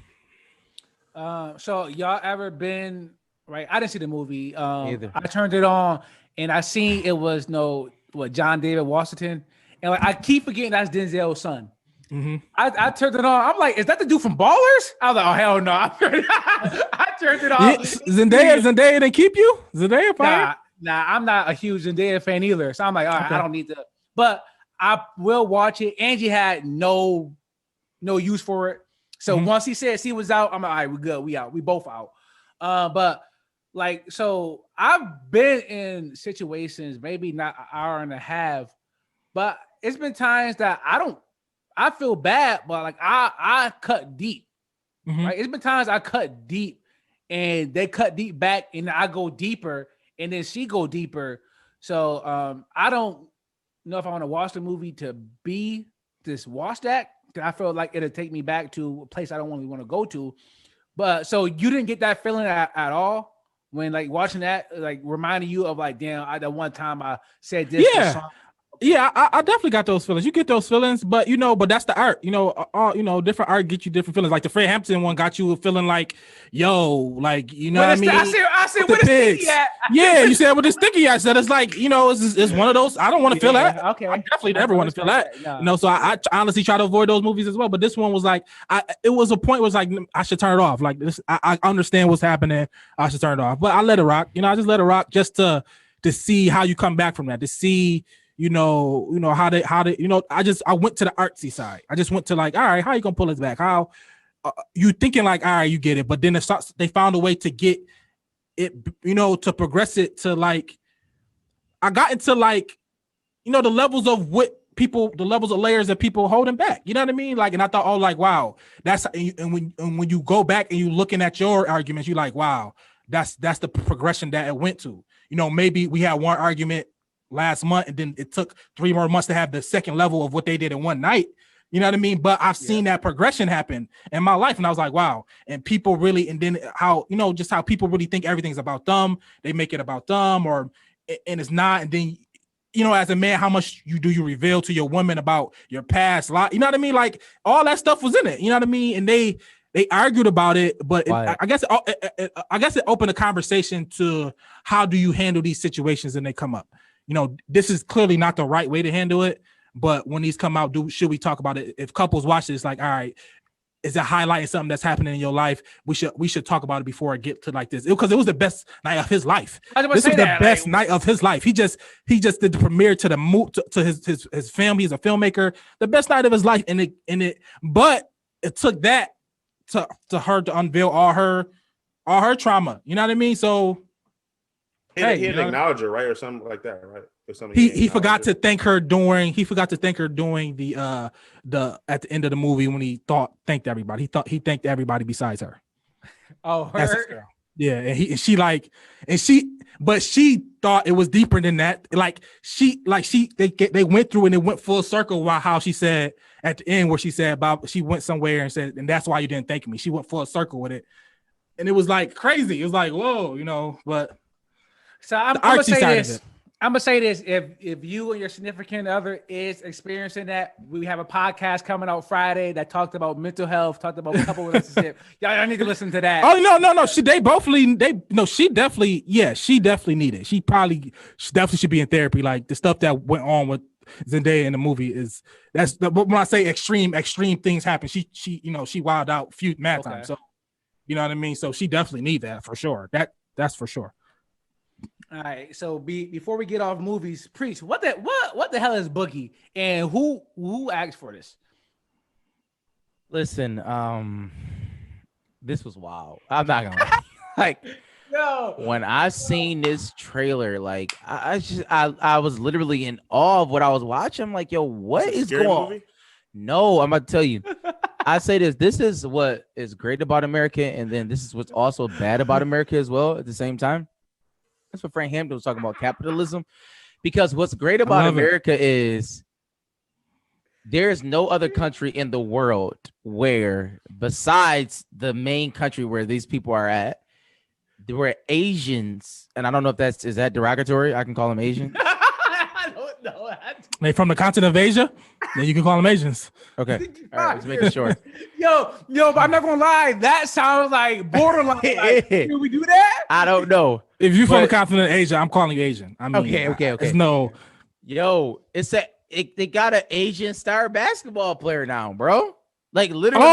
So y'all ever been, right? I didn't see the movie. Either. I turned it on, and I seen it was John David Washington, and like I keep forgetting that's Denzel's son. Mm-hmm. I turned it on. I'm like, is that the dude from Ballers? I was like, oh hell no! I turned it on. Yeah, Zendaya didn't keep you. Zendaya fire? Nah, I'm not a huge Zendaya fan either. So I'm like, all right, I don't need to. But I will watch it. Angie had no use for it. So once he said he was out, I'm like, all right, we're good. We out. We both out. But like, so I've been in situations, maybe not an hour and a half, but it's been times that I feel bad, but like I cut deep. Right? It's been times I cut deep and they cut deep back and I go deeper and then she go deeper. So I don't know if I want to watch the movie to be this watch that. I feel like it'll take me back to a place I don't really want to go to. But so you didn't get that feeling at all when like watching that, like reminding you of like, damn, that one time I said this. Yeah. Yeah, I definitely got those feelings. You get those feelings, but but that's the art. Different art get you different feelings. Like the Fred Hampton one got you feeling like, yo, like what I mean. I said, where the sticky at? Yeah, you said with the sticky at. Said it's like it's one of those. I don't want to feel that. Okay, I definitely never want to feel that. No. So I honestly try to avoid those movies as well. But this one was like, it was a point where it's like I should turn it off. Like this, I understand what's happening. I should turn it off. But I let it rock. I just let it rock just to see how you come back from that. To see. How they I went to the artsy side. I just went to like, all right, how you gonna pull us back? How you thinking like, all right, you get it, but then they found a way to get it, to progress it to like, I got into like, the levels of the levels of layers that people holding back. You know what I mean? Like, and I thought, oh, like, wow, that's and when you go back and you looking at your arguments, you like, wow, that's the progression that it went to. Maybe we had one argument last month and then it took 3 more months to have the second level of what they did in one night. You know what I mean? But I've seen that progression happen in my life, and I was like, wow. And people really, and then how just how people really think everything's about them. They make it about them, and it's not. And then as a man, how much you reveal to your woman about your past life? You know what I mean? Like all that stuff was in it. You know what I mean? And they argued about it, but I guess it opened a conversation to how do you handle these situations when they come up. This is clearly not the right way to handle it, but when these come out, should we talk about it? If couples watch this, like, all right, is it highlighting something that's happening in your life? We should talk about it before it get to like this, because it was the best night of his life. This was the best night of his life. He just did the premiere to his film. He's a filmmaker. The best night of his life, but it took that to her to unveil all her trauma. You know what I mean? So. He didn't acknowledge her, right, or something like that, right? He forgot to thank her during the at the end of the movie when he thanked everybody. He thanked everybody besides her. Oh, her. Yeah, and but she thought it was deeper than that. They went through and it went full circle while how she said at the end where she said about she went somewhere and said, and that's why you didn't thank me. She went full circle with it. And it was like crazy. It was like, whoa, but so I'm gonna say this. I'm gonna say this: if you and your significant other is experiencing that, we have a podcast coming out Friday that talked about mental health, talked about couple relationship. Y'all need to listen to that. Oh no. She definitely need it. She definitely should be in therapy. Like the stuff that went on with Zendaya in the movie when I say extreme things happen. She wilded out few mad times. So you know what I mean. So she definitely need that for sure. That's for sure. All right, so before we get off movies, Preach, what the hell is Boogie, and who asked for this? Listen, this was wild. I'm not gonna lie. Like, no. When I seen this trailer, like I was literally in awe of what I was watching. I'm like, yo, what is going on? No, I'm about to tell you. I say this is what is great about America, and then this is what's also bad about America as well at the same time. That's what Frank Hampton was talking about, capitalism. Because what's great about America is there's no other country in the world where, besides the main country where these people are at, there were Asians, and I don't know if is that derogatory? I can call them Asian. I don't know. They from the continent of Asia, then you can call them Asians. Okay, all right, let's make it short. Yo, but I'm not gonna lie, that sounds like borderline. Like, can we do that? I don't know. If you're from the continent of Asia, I'm calling you Asian. I mean, okay. It's no. Yo, they got an Asian star basketball player now, bro. Like literally.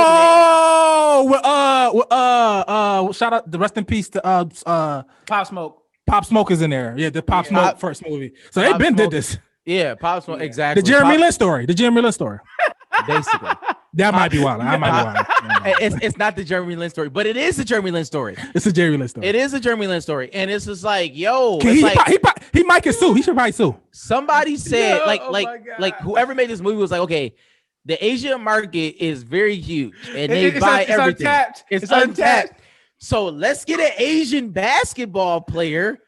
Shout out, the rest in peace to Pop Smoke. Pop Smoke is in there. Yeah, the Pop Smoke first movie. So they've been did this. Yeah, Pop Smoke, exactly. The Jeremy Lin story. Basically. That might be wild. It's not the Jeremy Lin story, but it is the Jeremy Lin story. It's a Jeremy Lin story. It is a Jeremy Lin story. And it's just like, yo. He might get sued. He should probably sue. Somebody said, like whoever made this movie was like, okay, the Asian market is very huge and they buy everything. It's untapped. So let's get an Asian basketball player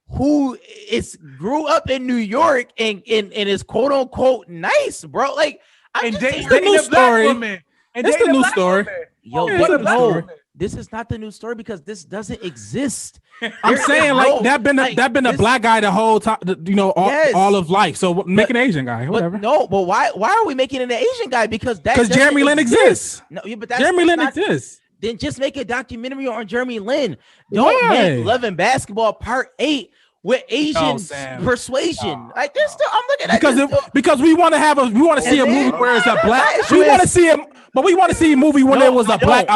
who grew up in New York and is quote unquote nice, bro. Like, it's the new story. It's the new story. Yo, but no, this is not the new story because this doesn't exist. I'm saying that been a black guy the whole time, all of life. So make an Asian guy, whatever. But why are we making it an Asian guy? Because Jeremy Lin exists. No, but Jeremy Lin exists. Then just make a documentary on Jeremy Lin. Don't make Love and Basketball Part 8 with Asian persuasion. Like this, I'm looking at because we want to see a movie where it's a black. We want to see him, but we want to see a movie when there was a black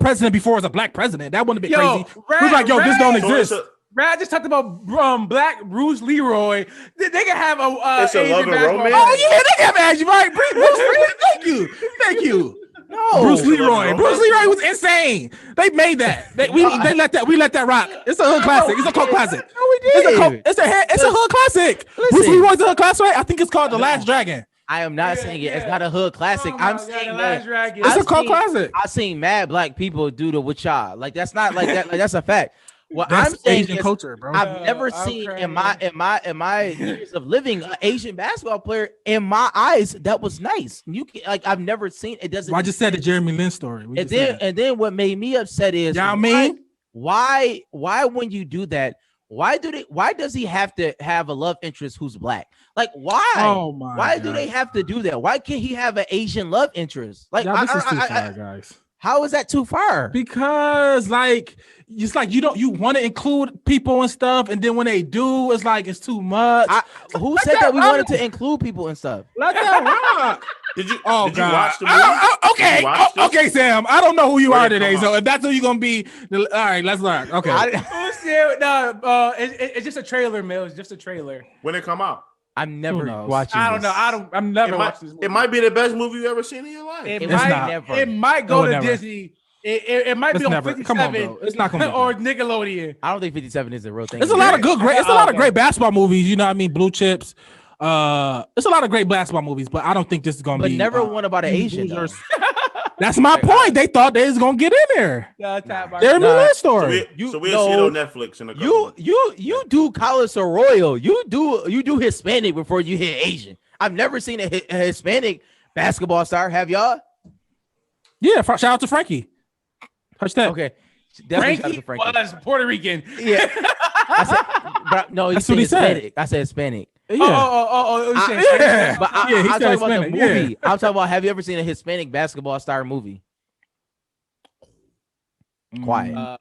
president before it was a black president. That wouldn't have been crazy. We're like, this don't exist. Brad just talked about Black Bruce Leroy. They can have a it's a love and romance. Oh yeah, they can have Asian, right? Bruce Leroy. Thank you. No, Bruce Leroy was insane. They made that. We let that rock. It's a hood classic. It's a cult classic. No, we did. It's a hood classic. Listen. Bruce Leroy's a hood classic. I think it's called The Last Dragon. I am not saying it. It's not a hood classic. I'm saying that it's a cult classic. I've seen mad black people do the witcha. Like that's not like that. Like that's a fact. What that's I'm saying Asian is, culture, bro. I've never seen in my years of living an Asian basketball player in my eyes that was nice. I've never seen it. Doesn't. Well, I just said the Jeremy Lin story. And then what made me upset is why when you do that, why does he have to have a love interest who's black? Like why? Oh my! Why do they have to do that? Why can't he have an Asian love interest? Like this is too far, guys. How is that too far? Because it's like you want to include people and stuff, and then when they do, it's like it's too much. Who said that we wanted to include people and stuff? Let that rock. Did you watch the movie? Okay, Sam. I don't know who you are today, so if that's who you're gonna be, all right, let's learn. Okay. It's just a trailer, Mill. It's just a trailer. When it come out? I'm never watching. I don't know. I'm never watching this movie. It might be the best movie you ever seen in your life. It might go to Disney. It might be on 57. Come on, bro. It's not gonna be or Nickelodeon. I don't think 57 is a real thing. There's a lot of great basketball movies. You know what I mean? Blue Chips. There's a lot of great basketball movies, but I don't think this is gonna be. But never one about an Asian. That's my point. They thought they was gonna get in there. They're that story. So we'll see it on Netflix in a couple. You do Carlos Arroyo. You do Hispanic before you hit Asian. I've never seen a Hispanic basketball star. Have y'all? Yeah, shout out to Frankie. Touch that. Okay. Frankie was Puerto Rican. Yeah. That's what he said. I said Hispanic. Yeah. Yeah. But I'm talking about the movie. Yeah. I'm talking about, have you ever seen a Hispanic basketball star movie? Quiet.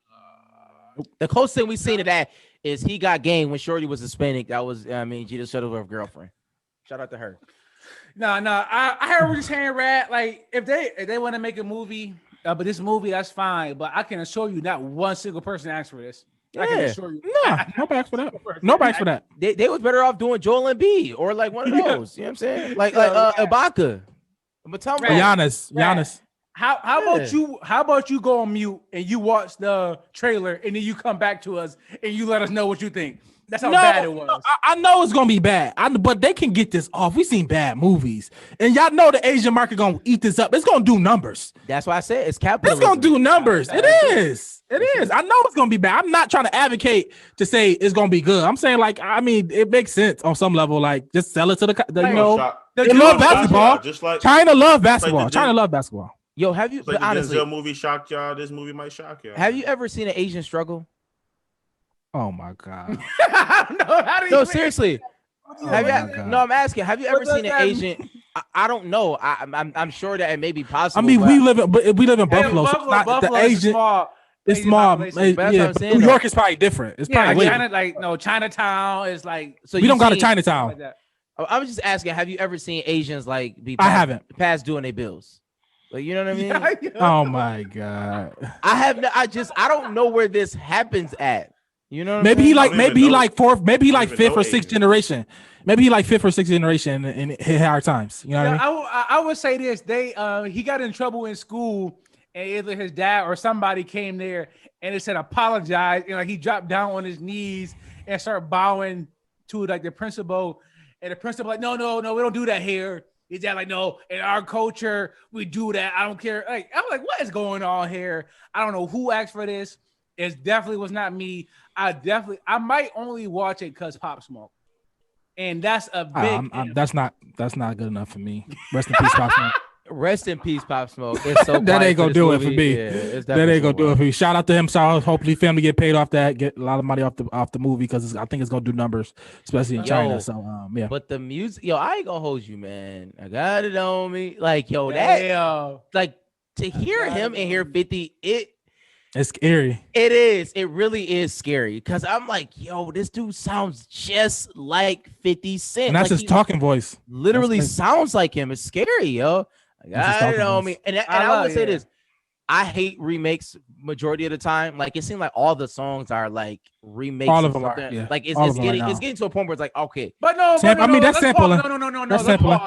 The closest thing we've seen to that is He Got Game when Shorty was Hispanic. That was, Gita Shuttleworth's girlfriend. Shout out to her. No. I heard we're just saying, Rad. Like, if they want to make a movie, but this movie, that's fine. But I can assure you, not one single person asked for this. Yeah. I can assure you. Nobody asked for that. Nobody asked for that. They was better off doing Joel Embiid or like one of those. You know what I'm saying? Like Ibaka. But tell me, Giannis. How about you go on mute and you watch the trailer and then you come back to us and you let us know what you think. That's how bad it was. I know it's gonna be bad, but they can get this off. We seen bad movies, and y'all know the Asian market gonna eat this up. It's gonna do numbers. That's why I said it's capitalism. It's gonna do numbers. It is. I know it's gonna be bad. I'm not trying to advocate to say it's gonna be good. I'm saying it makes sense on some level. Like just sell it to they love basketball. Just like China love basketball. China love basketball. Yo, have you? Like honestly, Denzel movie shocked y'all. This movie might shock y'all. Have you ever seen an Asian struggle? Oh my god! No, seriously. I'm asking. Have you ever seen an Asian? I don't know. I'm sure that it may be possible. I mean, we live in Buffalo. So the Asian. It's small. Yeah, New York is probably different. It's probably Chinatown is like. So we don't got a Chinatown. Like I was just asking. Have you ever seen Asians be? I haven't. Past doing their bills. Like, you know what I mean? Yeah. Oh my god! I don't know where this happens at. You know, maybe he fourth, maybe he fifth or sixth generation. Maybe he fifth or sixth generation in hard times. You know what I mean? I would say this: he got in trouble in school, and either his dad or somebody came there and it said apologize. He dropped down on his knees and started bowing to the principal, and the principal no, we don't do that here. His dad no, in our culture we do that. I don't care. I'm like, what is going on here? I don't know who asked for this. It definitely was not me. I might only watch it because Pop Smoke, and that's a big. That's not good enough for me. Rest in peace, Pop Smoke. Rest in peace, Pop Smoke. It's so that ain't gonna do it for me. Yeah, that ain't gonna do it for me. Shout out to him. So hopefully, family get paid off that, get a lot of money off the movie because I think it's gonna do numbers, especially in China. So yeah. But the music, I ain't gonna hold you, man. I got it on me. To hear him and hear 50, it's scary. It is. It really is scary because I'm like, this dude sounds just like 50 Cent. And that's his talking voice. Literally sounds like him. It's scary, yo. I know me. And I would say this. I hate remakes majority of the time. It seems like all the songs are remakes. All of them are. Yeah. It's getting to a point where it's like, okay. But no. That's sampling. No. That's sampling.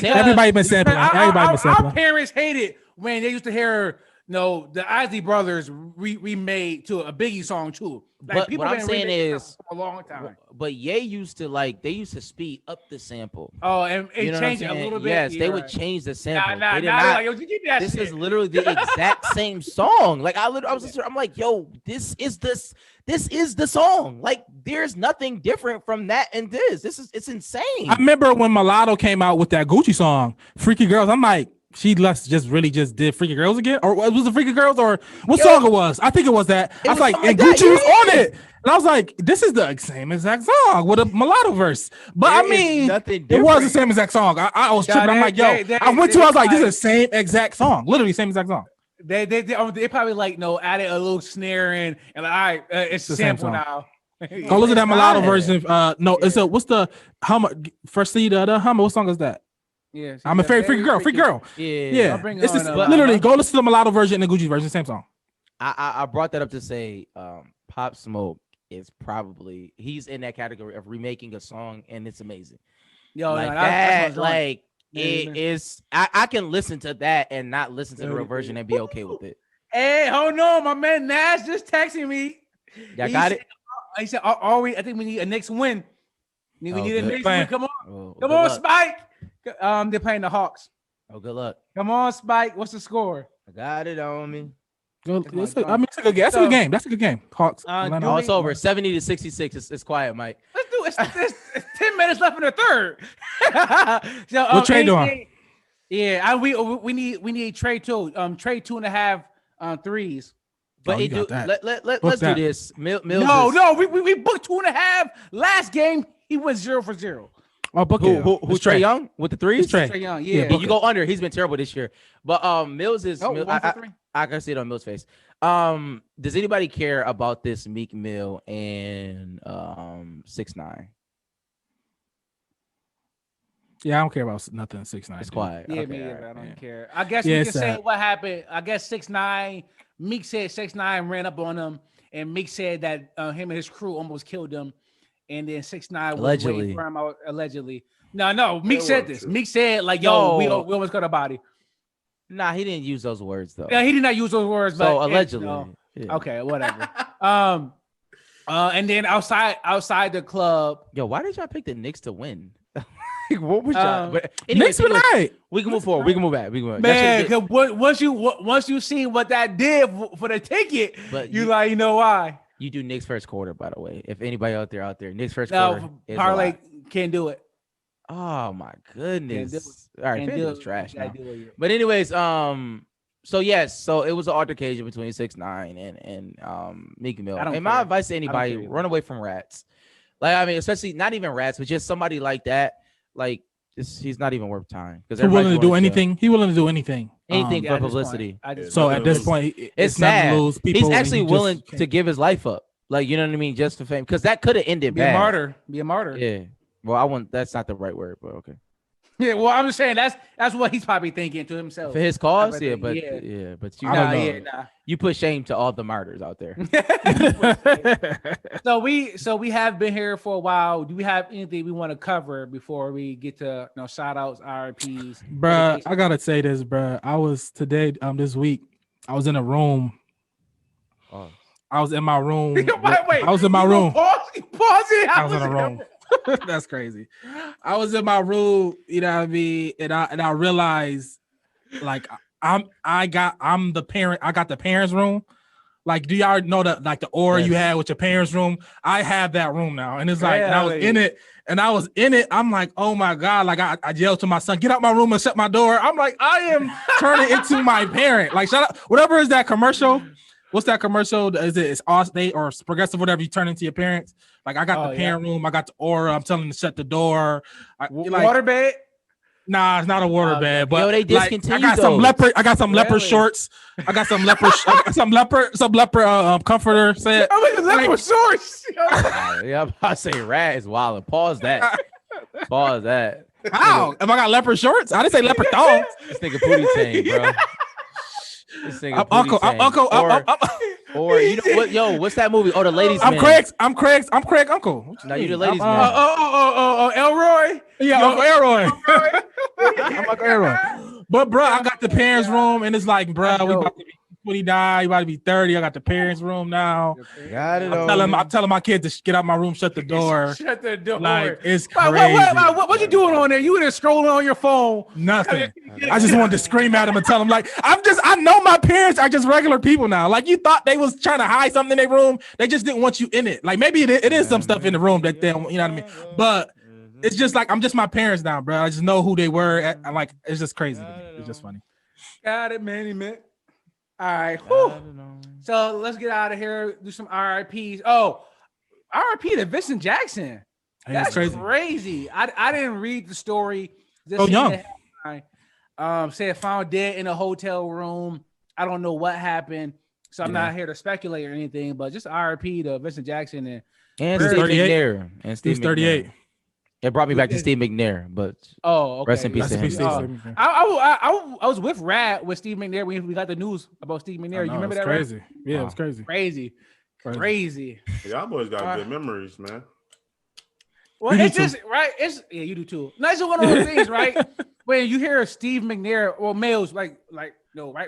Everybody been sampling. Our parents hated when they used to hear the Isley Brothers remade to a Biggie song too. But what I'm saying is a long time. But Ye used to they used to speed up the sample. Oh, and change it a little bit. Yes, they would change the sample. This shit. Is literally the exact same song. I was listening, I'm like, this is the song. There's nothing different from that and this. It's insane. I remember when Mulatto came out with that Gucci song, Freaky Girls. I'm like, she just did Freaky Girls again, or was it Freaky Girls, or what song it was? I think it was that. I was like, and Gucci was on it, and I was like, this is the same exact song with a mulatto verse. But it was the same exact song. I was tripping. I'm like, I went to. I was like, this is the same exact song, literally same exact song. They probably added a little snare in, and all right, it's the sample now. Go listen to that mulatto version. No, it's what's the Hummer? First see the Hummer. What song is that? Yeah, I'm a very freaky girl. Yeah. It's literally go listen to the mulatto version and the Gucci version, same song. I brought that up to say Pop Smoke is he's in that category of remaking a song and it's amazing. That's it is. I can listen to that and not listen to the real version and be okay with it. Hey, hold on, my man Nash just texting me. Y'all got it. He said, I think we need a next win. We need a next win. Come on, come on, luck. Spike. They're playing the Hawks. Oh, good luck. Come on, Spike. What's the score? I got it on me. It's a good game. That's a good game. That's a good game. Hawks. Oh, it's over. 70-66. It's quiet, Mike. Let's do it. It's 10 minutes left in the third. So, what Trey doing? Yeah, we need Trey too. Trey 2.5 threes. But let's do this. Mills no, we booked 2.5. Last game he went 0 for 0. Oh, book it. Who's Trey Young with the threes? Trey Young, yeah. You go under. He's been terrible this year. But Mills is. Oh, 1 for 3. I can see it on Mills' face. Does anybody care about this Meek Mill and 6ix9ine? Yeah, I don't care about nothing. 6ix9ine. It's quiet. Yeah, okay, I don't care. I guess we can say what happened. I guess 6ix9ine. Meek said 6ix9ine ran up on him, and Meek said that him and his crew almost killed him. And then 6ix9ine was waiting for him out, allegedly. No, Meek said this. Meek said like, "Yo, we almost got a body." Nah, he didn't use those words though. Yeah, he did not use those words. So but allegedly. Yeah. Okay, whatever. And then outside the club. Yo, why did y'all pick the Knicks to win? What was y'all? But anyway, we can move forward. We can move back. Man, because once you see what that did for the ticket, but you like, you know why? You do Knicks first quarter, by the way. If anybody out there, Knicks first quarter. Parlay can't do it. Oh my goodness! All right, FanDuel's trash now. But anyways, so it was an altercation between 6ix9ine and Meek Mill. And my advice to anybody: run away from rats. Like, I mean, especially not even rats, but just somebody like that. Like, he's not even worth time because he's willing to do anything. He's willing to do anything. Anything for publicity. So at this point, it's sad. He's actually willing to give his life up. Like, you know what I mean? Just for fame. Because that could have ended bad. Be a martyr. Yeah. Well, that's not the right word, but okay. Yeah, well, I'm just saying that's what he's probably thinking to himself. For his cause, but you put shame to all the martyrs out there. So we have been here for a while. Do we have anything we want to cover before we get to shout outs, RIPs? Bruh, I gotta say this, bruh. I was this week, I was in a room. Oh. I was in my room. Wait, I was in my room. Pause it. I was in a room. That's crazy. I was in my room, you know what I mean, and I realized, like, I'm the parent. I got the parents' room. Like, do y'all know that, like, the aura you had with your parents' room? I have that room now, and it's like, and I was in it. I'm like, oh my god! Like, I yelled to my son, "Get out my room and shut my door." I'm like, I am turning into my parent. Like, shut up. Whatever is that commercial? What's that commercial? Is it Allstate or Progressive, whatever? You turn into your parents. Like, I got the parent room. I got the aura. I'm telling them to shut the door. Waterbed? Nah, it's not a waterbed. But they discontinued I got some leopard shorts. I got some leopard. some leopard comforter set. I mean, leopard shorts. Yeah, I'm about to say rat is wild. Pause that. Pause that. How? If I got leopard shorts? I didn't say leopard thongs. This nigga booty tank, bro. Or you know what? Yo, what's that movie? Oh, the ladies' man. I'm Craig's uncle. No, you the ladies' man. Elroy. Yeah, Uncle Elroy. I'm Uncle Elroy. But bro, I got the parents' room, and it's like, bro, we about to be 29, you about to be 30. I got the parents' room now. Got it. I'm telling my kids to get out my room, shut the door. Shut the door. Like, it's crazy. What you doing on there? You in there scrolling on your phone? Nothing. I just wanted to scream at them and tell them, like, I know my parents are just regular people now. Like, you thought they was trying to hide something in their room. They just didn't want you in it. Like, maybe it is some stuff in the room that they, you know what I mean? But it's just like, I'm just my parents now, bro. I just know who they were. I'm like, it's just crazy. It's just funny. Got it, man. All right. So let's get out of here. Do some RIPs. Oh, RIP to Vincent Jackson. That's crazy. I didn't read the story. So young. Said found dead in a hotel room. I don't know what happened. So I'm not here to speculate or anything, but just RIP to Vincent Jackson and Steve McNair. And Steve's 38. It brought me back to Steve McNair, but rest in peace to him. I was with Rad with Steve McNair when we got the news about Steve McNair. You remember that? Crazy. Right? Yeah, it was crazy. Y'all boys got good memories, man. Well, it's just right. You do too. No, it's one of those things, right? When you hear Steve McNair or males, right?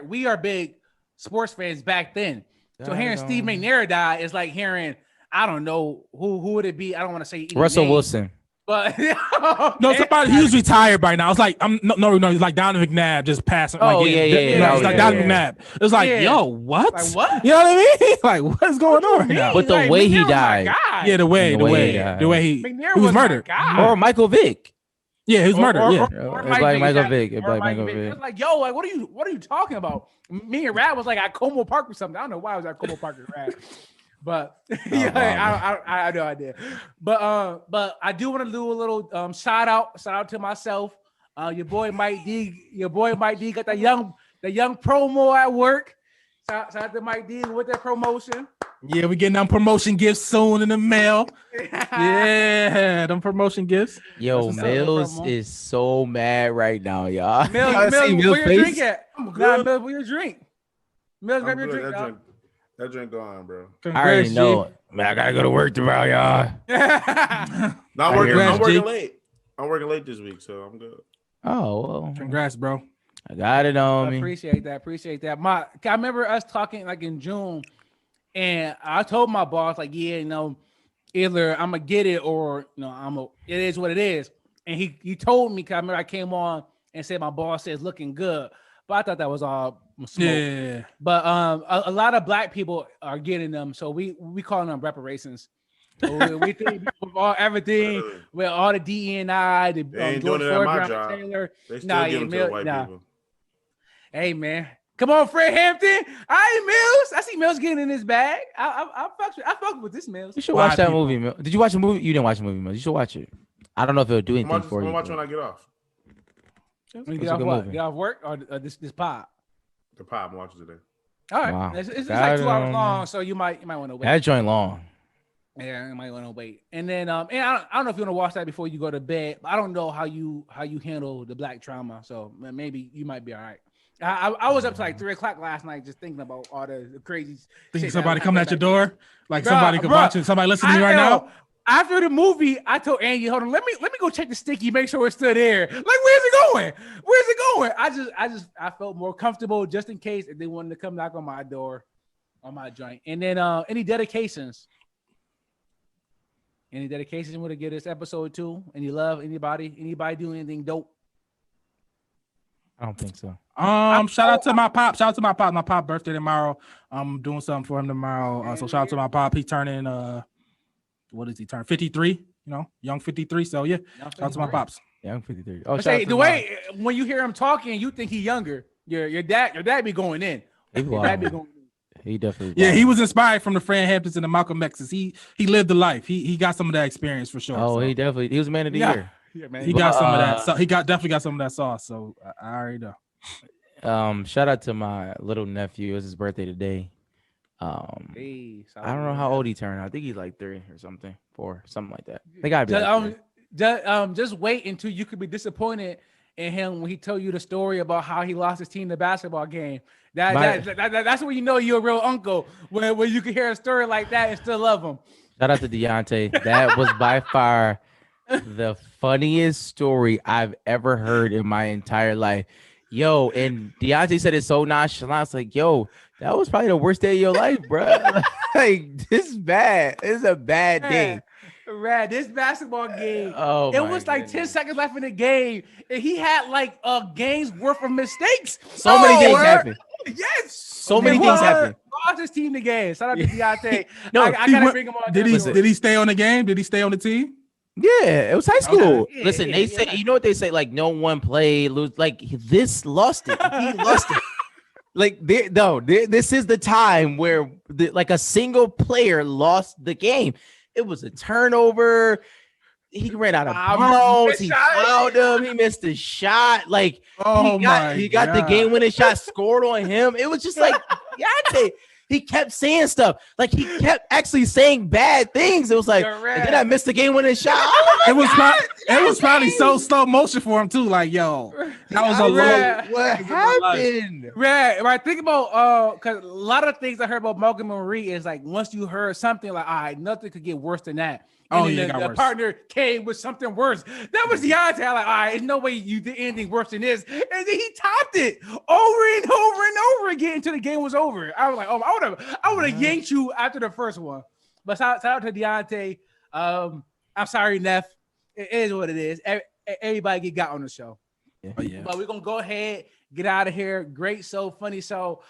We are big sports fans back then. So hearing Steve McNair die is like hearing, I don't know who would it be. I don't want to say Russell Wilson. But no, somebody he was retired by now. It's like no, he's like Donovan McNabb just passing. Oh, like, yeah. It's like Donovan McNabb. It's like, yo, what? Like, what? You know what I mean? Like, what's going on right now? But the way he died. Yeah, the way he was murdered. Or Michael Vick. Yeah, he was murdered. It's like Michael Vick. It's like Michael Vick. It's like, yo, like, what are you talking about? Me and Rad was like at Como Park or something. I don't know why I was at Como Park with Rad. But I have no idea. But I do want to do a little shout out to myself. Your boy Mike D got the young promo at work. Shout out to Mike D with that promotion. Yeah, we getting them promotion gifts soon in the mail. Yeah, them promotion gifts. Yo, Mills is so mad right now, y'all. Mills, where your drink at? Mills, where your drink? Mills, grab your drink. That drink gone, bro. I already know. Man, I gotta go to work tomorrow, y'all. I'm working late. I'm working late this week, so I'm good. Oh, well. Congrats, bro. I got it on me. Appreciate that. I remember us talking like in June, and I told my boss, like, yeah, you know, either I'm gonna get it or it is what it is. And he told me, cause I remember I came on and said my boss says looking good, but I thought that was all smoke. Yeah. But a lot of black people are getting them, so we call them reparations. So we think with everything, with all the DEI, the they ain't doing it at my job. Taylor. They still give them to the white people. Hey man, come on, Fred Hampton. All right, Mills. I see Mills getting in his bag. I fuck with this Mills. You should watch that movie, Mills. Did you watch the movie? You didn't watch the movie, Mills. You should watch it. I don't know if it'll do anything for you. I'm watching when I get off. When you get off what? Get off work or this pod? The pod I'm watching today. All right, wow. It's like 2 hours long, so you might want to wait. That joint long. Yeah, you might want to wait. And then and I don't know if you want to watch that before you go to bed. But I don't know how you handle the black trauma, so maybe you might be all right. I was up to like 3:00 last night just thinking about all the crazy. Think somebody coming at your door, like somebody could watch it. Somebody listening to me right now. After the movie, I told Angie, "Hold on, let me go check the sticky, make sure it's still there. Like, where's it going? Where's it going?" I felt more comfortable just in case if they wanted to come knock on my door, on my joint. And then any dedications? Any dedications you want to give this episode to? Any love? Anybody? Anybody do anything dope? I don't think so. Shout out to my pop. Shout out to my pop. My pop birthday tomorrow. I'm doing something for him tomorrow. So shout out to my pop. He turning what is he turn? 53. You know, young 53. So yeah, shout out to my pops. Young 53. Oh, say the way when you hear him talking, you think he's younger. Your dad be going in. Your dad be going in. He definitely. Yeah, he was inspired from the Fred Hamptons and the Malcolm X's. He lived the life. He got some of that experience for sure. Oh, so. He was man of the year. Yeah, man. He got some of that. So he definitely got some of that sauce. So I already know. Shout out to my little nephew. It was his birthday today. I don't know how old he turned. I think he's like 3 or something, 4, something like that. They gotta be. Just wait until you could be disappointed in him when he tell you the story about how he lost his team in the basketball game. That's when you know you're a real uncle. When you can hear a story like that and still love him. Shout out to Deontay. That was by far the funniest story I've ever heard in my entire life. Yo, and Deontay said it so nonchalant. It's like, yo, that was probably the worst day of your life, bro. Like, this is bad. This is a bad day. Rad, this basketball game. It was like 10 seconds left in the game, and he had like a game's worth of mistakes. So many things happened. Yes, so many things happened. Lost his team the game. Shout out to Deontay. No, I gotta bring him on. Did he stay on the game? Did he stay on the team? Yeah, it was high school. Okay. Listen, they say, you know what they say, like no one played, lose. Like this lost it. He lost it. Like this is the time where like a single player lost the game. It was a turnover. He ran out of bounds. He fouled him. He missed a shot. Like he got the game-winning shot scored on him. It was just like Deontay. He kept saying stuff. Like he kept actually saying bad things. It was like, and then I missed the game-winning shot. It was probably so slow motion for him too. Like, yo, that was a low. What happened? Right. Think about because a lot of things I heard about Malcolm and Marie is like once you heard something like, all right, nothing could get worse than that. And the partner came with something worse. That was Deontay. Like, all right, there's no way you did anything worse than this. And then he topped it over and over and over again until the game was over. I was like, oh, I would have yanked you after the first one. But shout out to Deontay. I'm sorry, Neff. It is what it is. Everybody get got on the show. Oh, yeah. But we're gonna go ahead, get out of here. Great show, funny show.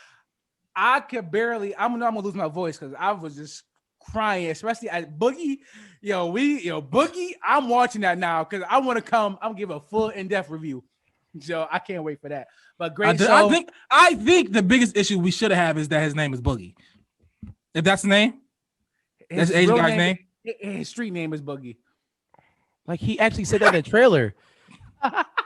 I could barely. I'm gonna lose my voice because I was just crying, especially at Boogie. Boogie. I'm watching that now because I want to come. I'm gonna give a full in-depth review. So I can't wait for that. But great show. I think the biggest issue we should have is that his name is Boogie. If that's the name, that's the Asian guy's name. His street name is Boogie. Like he actually said that in the trailer.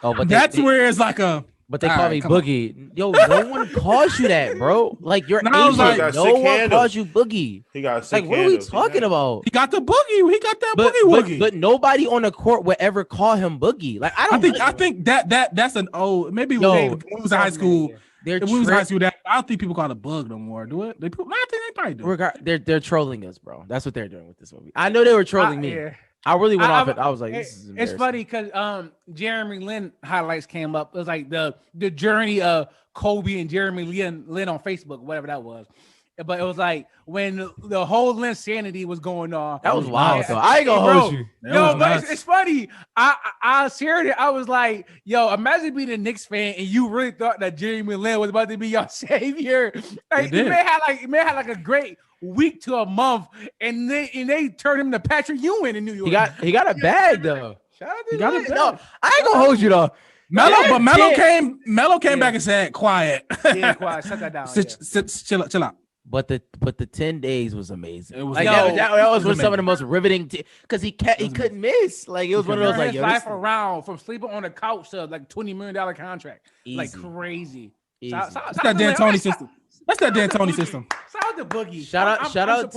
But that's where it's like a. But they call me Boogie. Yo, no one calls you that, bro. Like you're Asian. Like, no one calls you Boogie. He got like, what are we talking about? He got the Boogie. He got that Boogie. But nobody on the court would ever call him Boogie. Like I think that's an old maybe when we was in high school. I don't think people call it bug no more. Do it? I think they probably do. They're trolling us, bro. That's what they're doing with this movie. I know they were trolling me. Yeah. I really went off it. I was like, this is it's funny because Jeremy Lin highlights came up. It was like the journey of Kobe and Jeremy Lin on Facebook, whatever that was. But it was like when the whole Lin sanity was going on. That was wild. So I ain't gonna hold you. But it's funny. I shared it. I was like, yo, imagine being a Knicks fan and you really thought that Jeremy Lin was about to be your savior. Like he may had like a great week to a month, and they turned him to Patrick Ewing in New York. He got a bag though. Shout out to he got a bag. No, I ain't gonna hold you though. Melo came back and said, "Quiet, yeah, quiet, shut that down, chill out." But the 10 days was amazing. It was like that was some of the most riveting because he couldn't miss. Like it was one of those like his life around from sleeping on the couch to like $20 million contract, easy. Like crazy. That's that D'Antoni system. That's that D'Antoni system. Shout out to Boogie. Shout out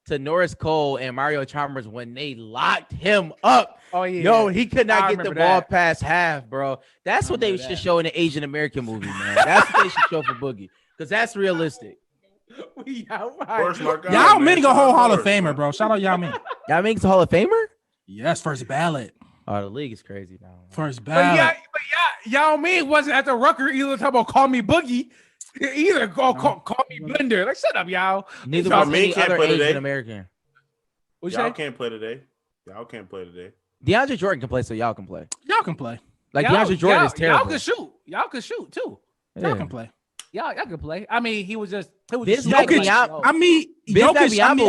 to Norris Cole and Mario Chalmers when they locked him up. Oh yeah, yo, he could not get the ball past half, bro. That's what they should show in an Asian American movie, man. That's what they should show for Boogie because that's realistic. Yao Ming a whole Hall of Famer, bro. Shout out Yao Ming. Yao Ming's a Hall of Famer? Yes, first ballot. Oh, the league is crazy now. First ballot. But Yao Ming wasn't at the Rucker either talking about call me Boogie. Either call me Blender. Like, shut up, y'all. Neither was any other Asian American. Y'all can't play today. DeAndre Jordan can play, so y'all can play. Y'all can play. Like DeAndre Jordan is terrible. Y'all can shoot too. Y'all can play. Y'all can play. I mean, he was just Jokic. I'm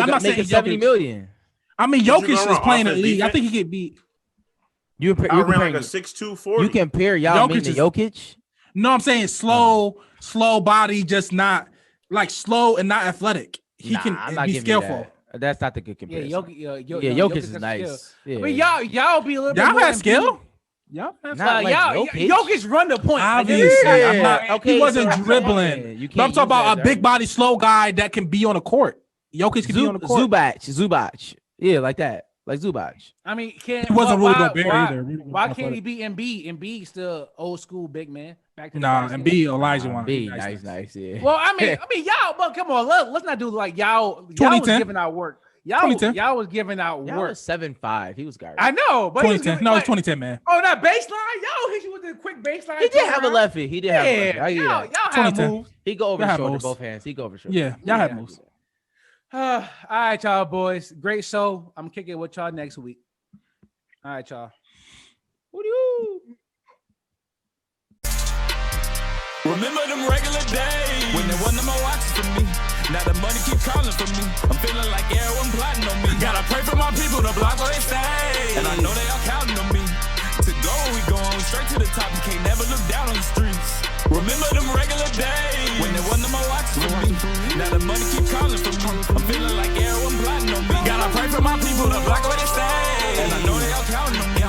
not saying 70 million. I mean, Jokic is playing in the league. I think he could beat. You're comparing like a 6'2", 40. You compare Yao Ming to Jokic? No, I'm saying slow body, just not like slow and not athletic. He can be skillful. That's not the good comparison. Jokic is nice. Yeah. But y'all be a little bit more. Y'all have skill. Jokic run the point. Obviously, he wasn't dribbling. But I'm talking about a big body, slow guy that can be on the court. Jokic can be on the court. Zubac. Yeah, like that. Like Zubac. I mean, he wasn't Rudy Gobert either. Why can't he be Embiid? Embiid still old school big man. Embiid, Elijah one. Embiid, nice. Yeah. Well, I mean, y'all. But come on, let's not do like y'all. Y'all was giving out work. Y'all was giving out work. Y'all was 7'5". He was garbage. I know, but 2010. No, it's 2010, man. Oh, that baseline. Y'all hit you with the quick baseline. He did have a left foot. Y'all have moves. He go over his shoulder, both hands. Yeah, y'all have moves. All right, y'all boys. Great show. I'm kicking it with y'all next week. All right, y'all. Remember them regular days when there wasn't no more watches for me. Now the money keep calling for me. I'm feeling like everyone plotting on me. Gotta pray for my people to block where they stay. And I know they all counting on me. To go, we going straight to the top. You can't never look down on the streets. Remember them regular days when there wasn't no more watches for me. Now the money keep calling for me. I'm feeling like everyone plotting on me. Gotta pray for my people to block where they stay. And I know they all counting on me.